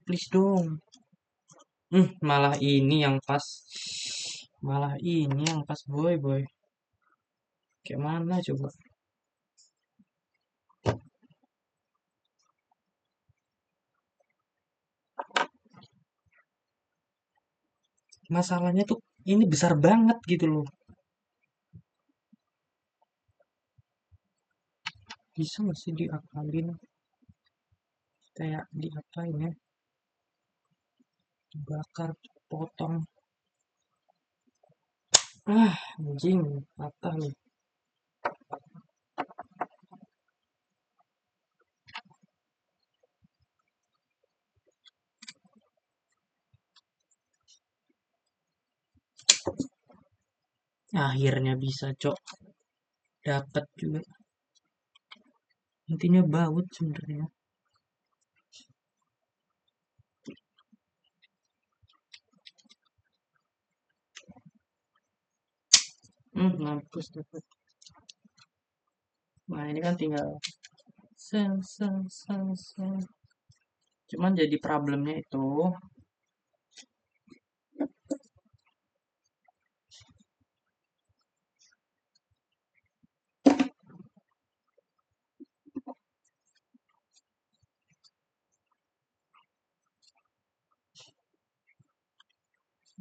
Please dong. Malah ini yang pas. Malah ini yang pas, boy, boy. Kayak mana coba? Masalahnya tuh ini besar banget gitu loh. Bisa nggak sih diakalin? Kayak diapain ya? Dibakar, potong. Ah, anjing. Patah nih. Akhirnya bisa, cok. Dapat juga. Intinya baut sebenarnya. Mampus dapat. Nah, ini kan tinggal sel sel sel sel. Cuman jadi problemnya itu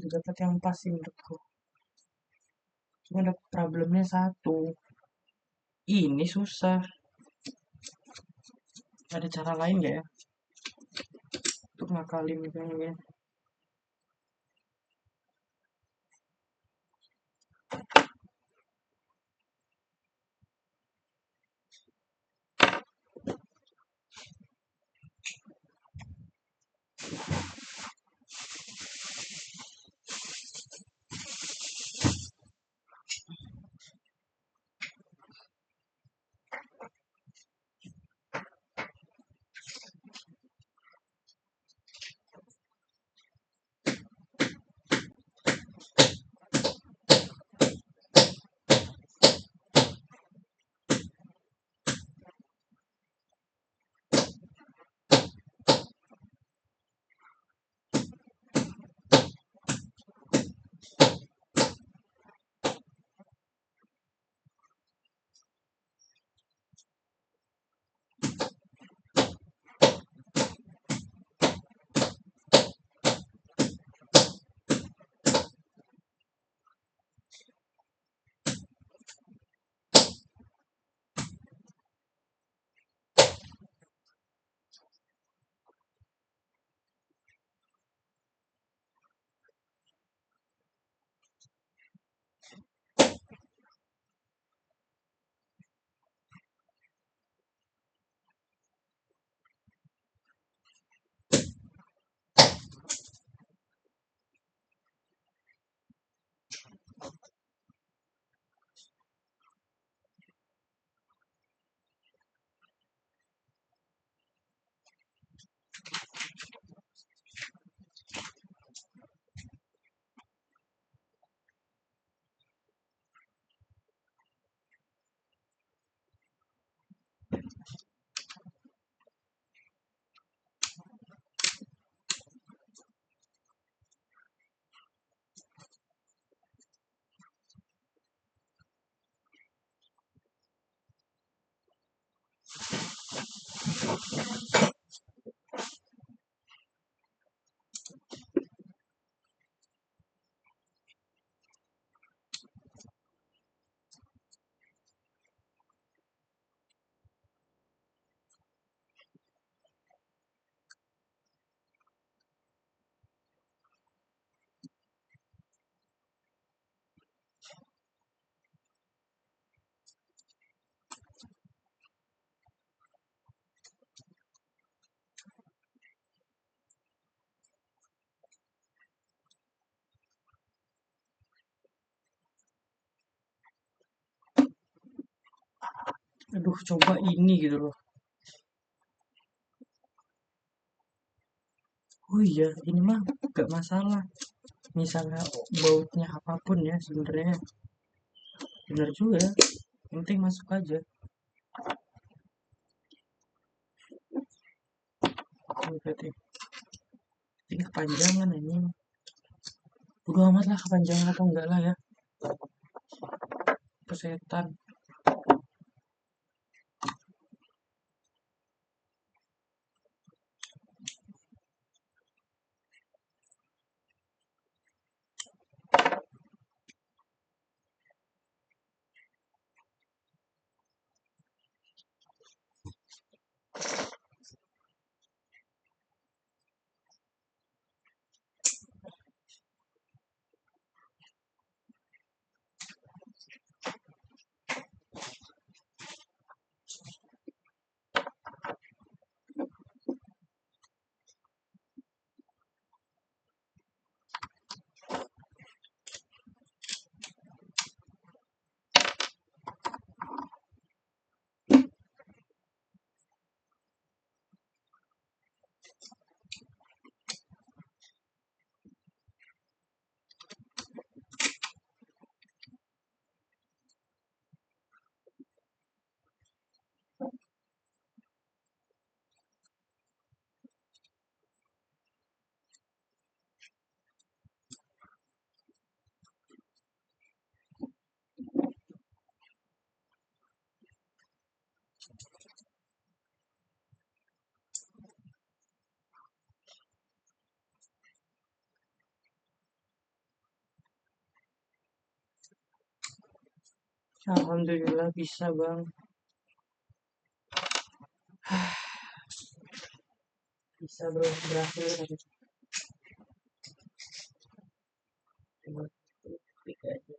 dapat yang pas sih menurutku. Cuma ada problemnya satu. Ini susah. Ada cara lain nggak ya? Untuk ngakalin kayaknya. aduh coba ini gitu loh. Oh iya, ini mah gak masalah. Misalnya bautnya apapun ya sebenarnya bener juga ya. Penting masuk aja. Ini berarti ini kepanjangan ini. Udah amat lah kepanjangan atau enggak lah ya. Kesetan. Alhamdulillah bisa bang. Bisa bro, berhasil. Coba klik aja.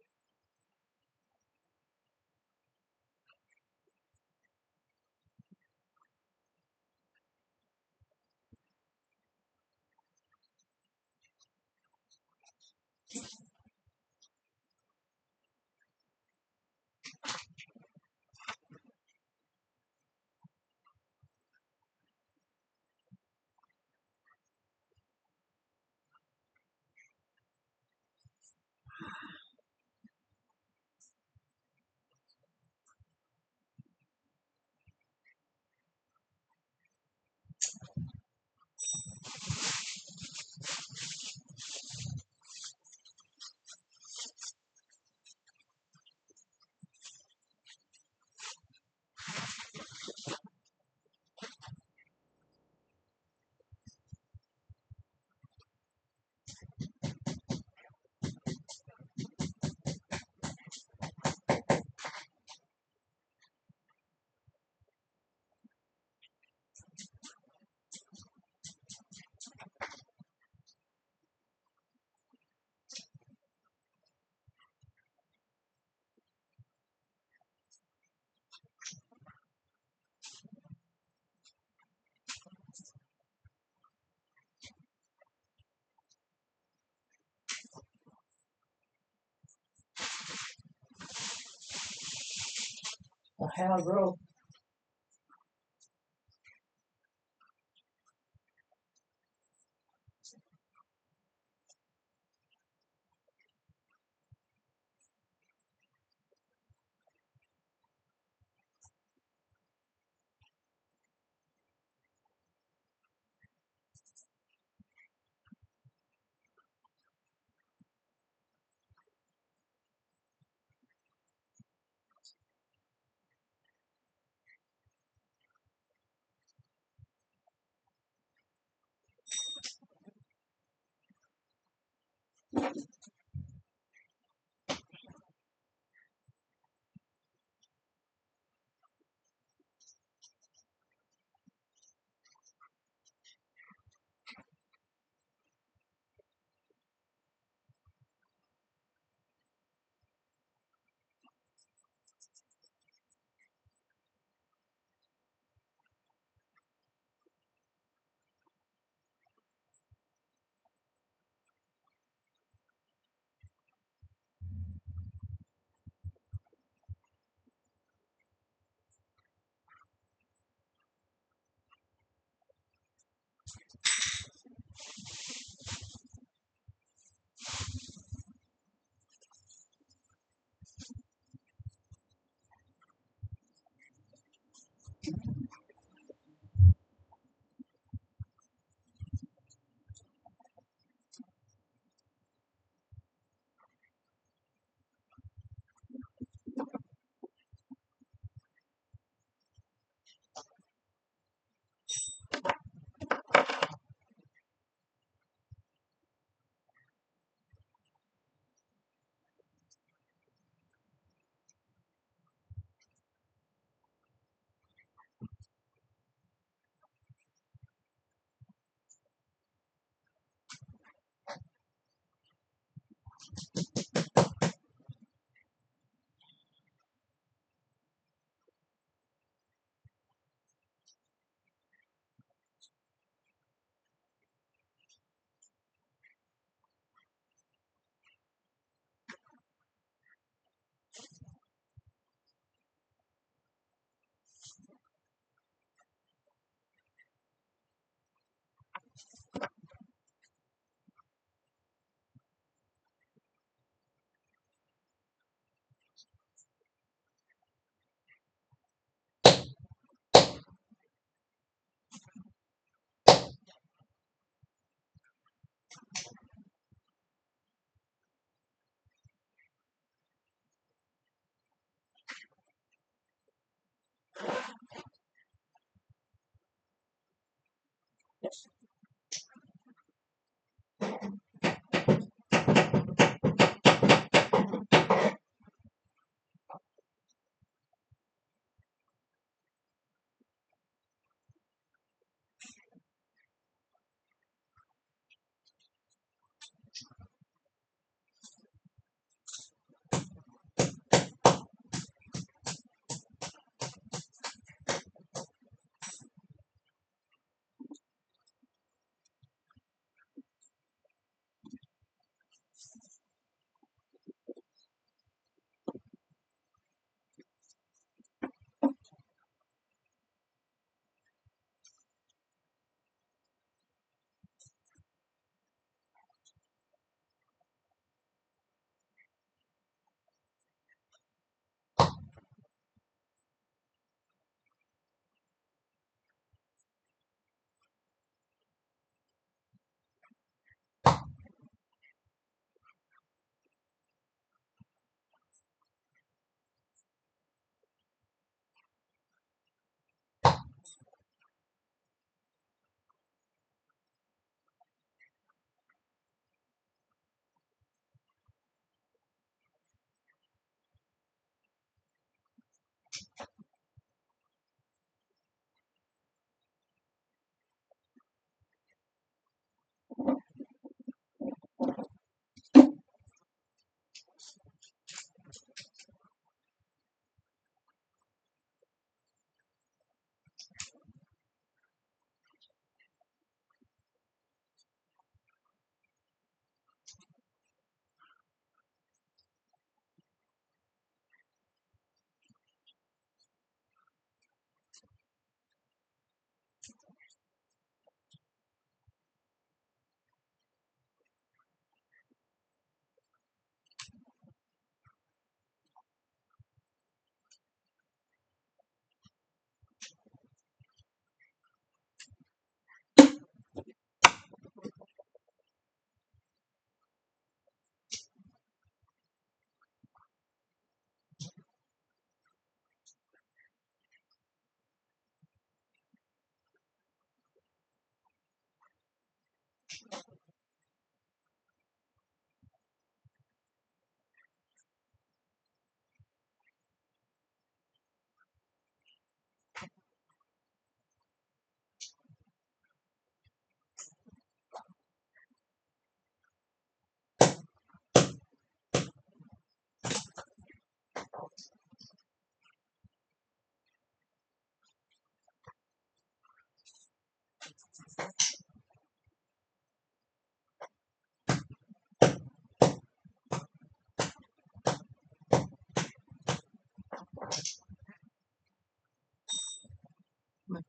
The hell bro.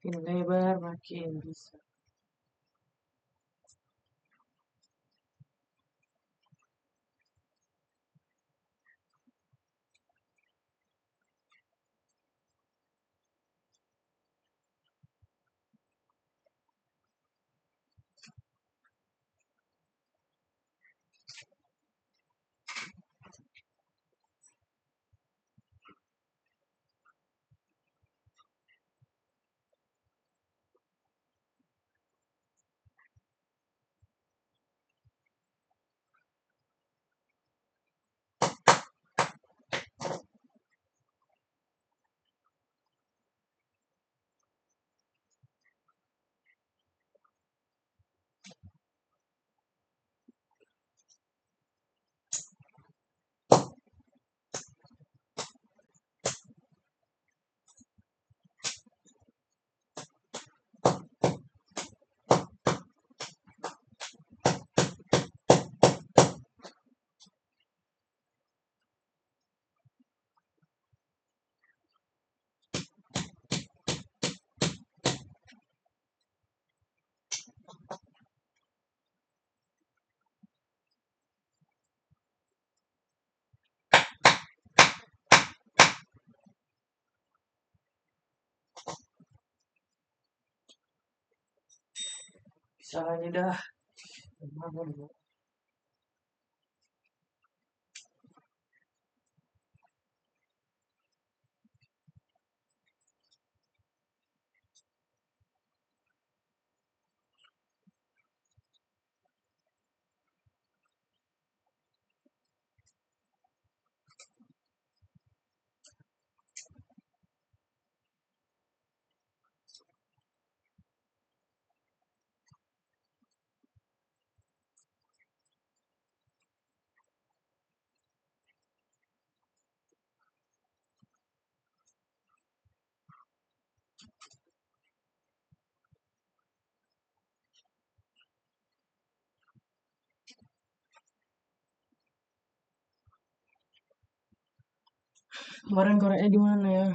Makin lebar, makin bisa. Bisa aja dah. Gimana, kemarin koreknya di mana ya?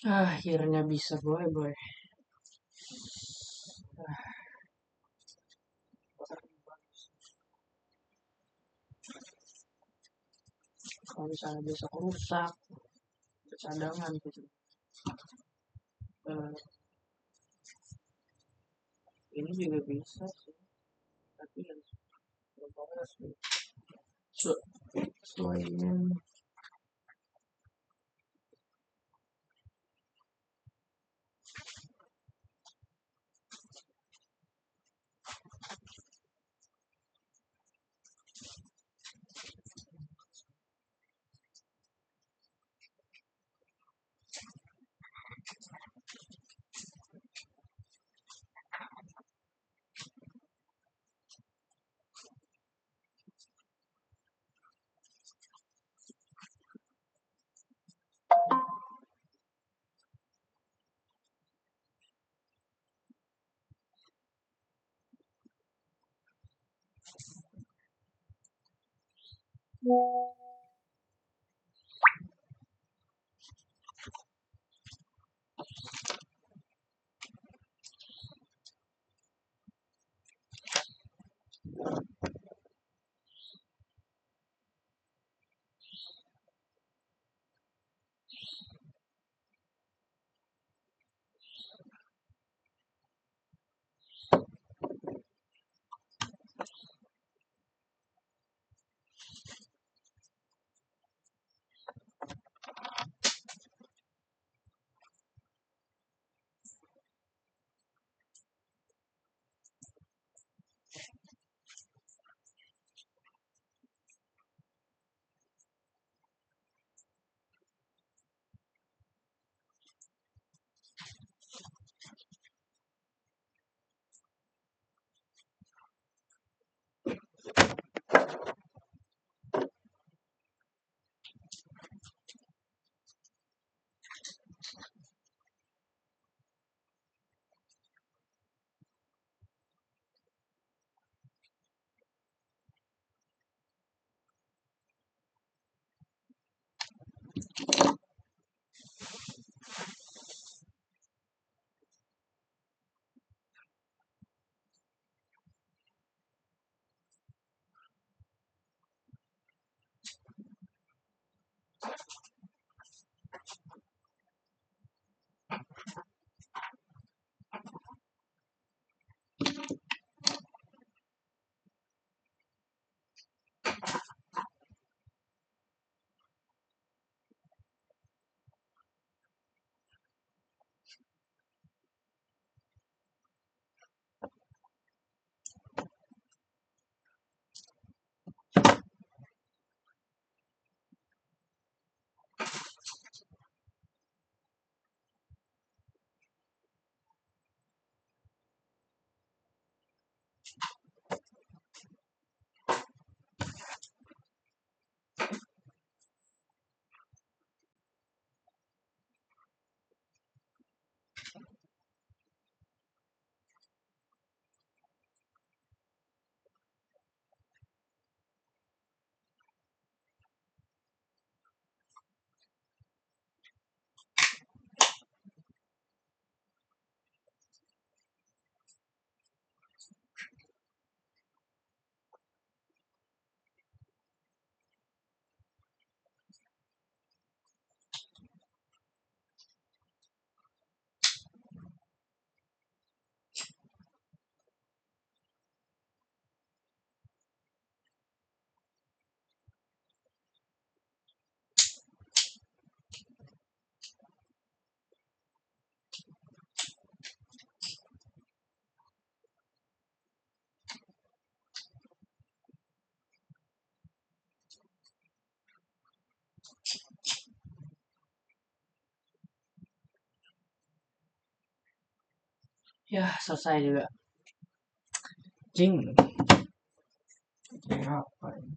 Akhirnya bisa boy. Kalau misalnya besok rusak, cadangan gitu. Ini juga bisa sih, tapi yang harus sesuaiin. Ya, selesai juga. Jing. Apa ini?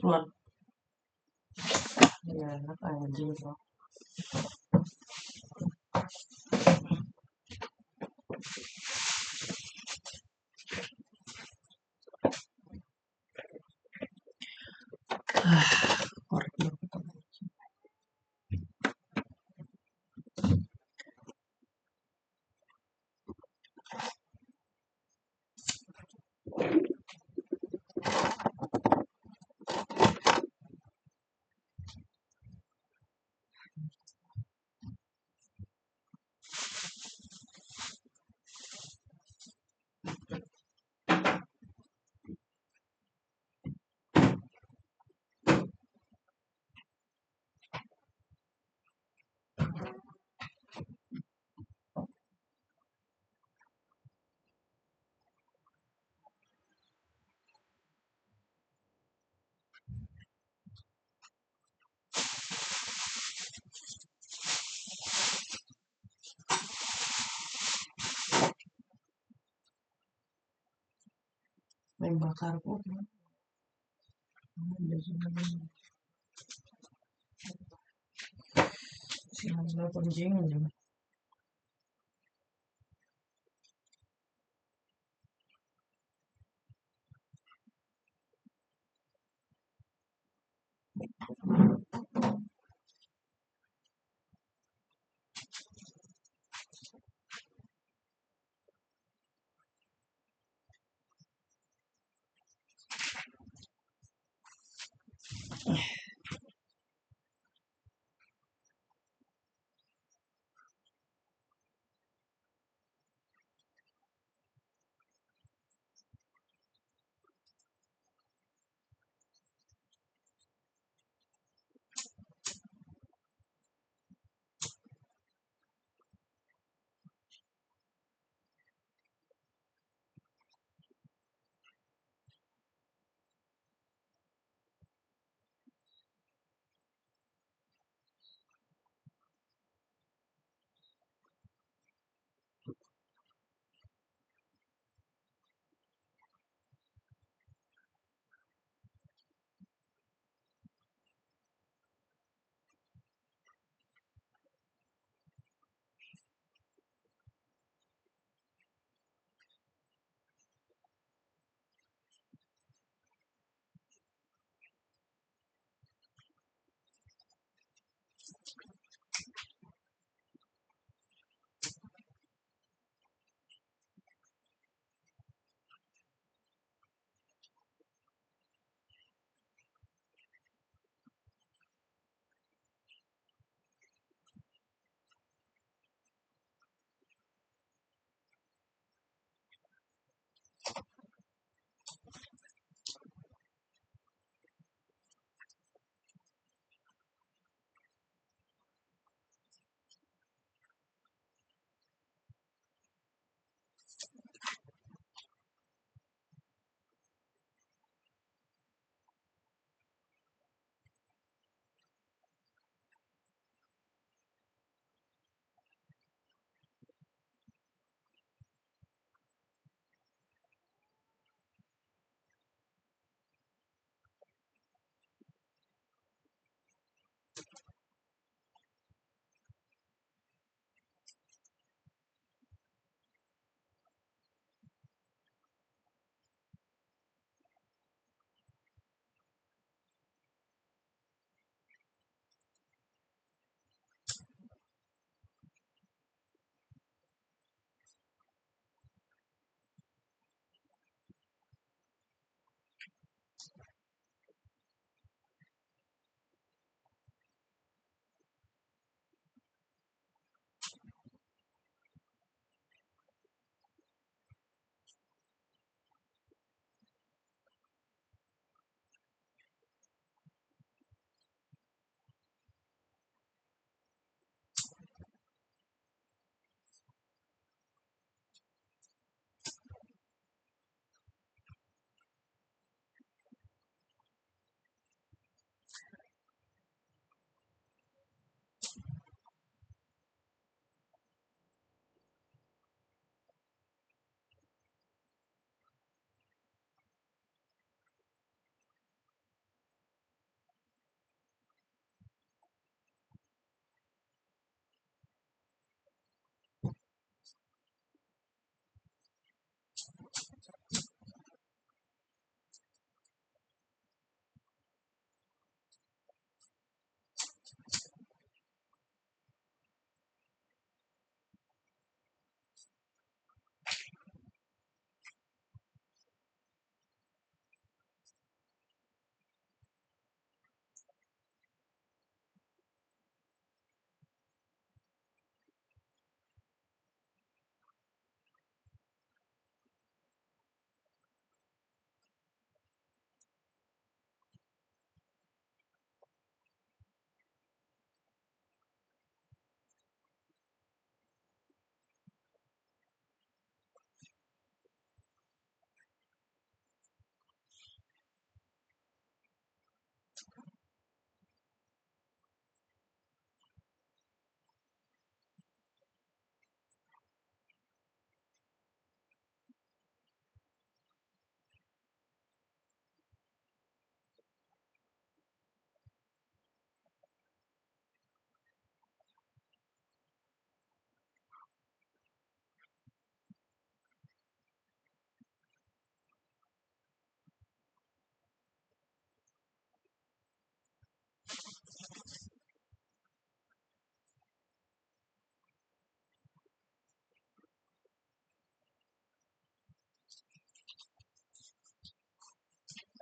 Keluar. Ya, enak anjing kok. Korek baru ketemu. Main bakar kok. Ada sebenarnya. Silang kencing aja.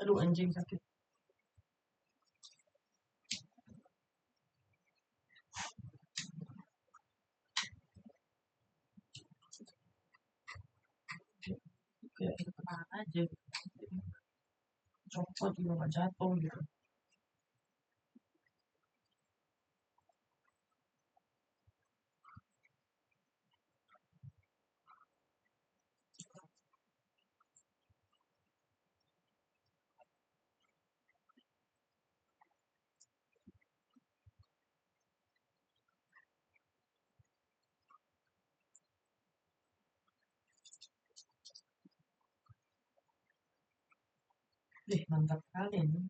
Aduh anjing sakit. Kayak kena aja. Copot juga gak jatuh gitu. Mantap kali ini.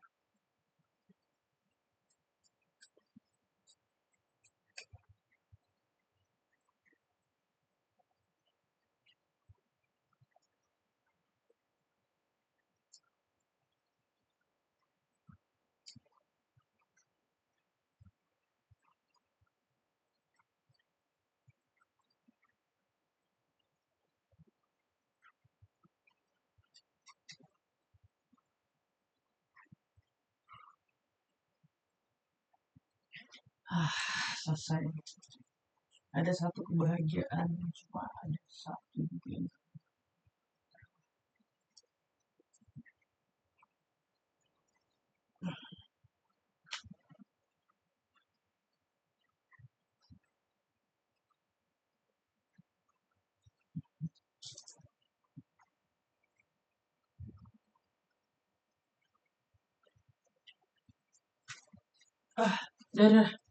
Selesai. Ada satu kebahagiaan, cuma ada satu mungkin. Dadah.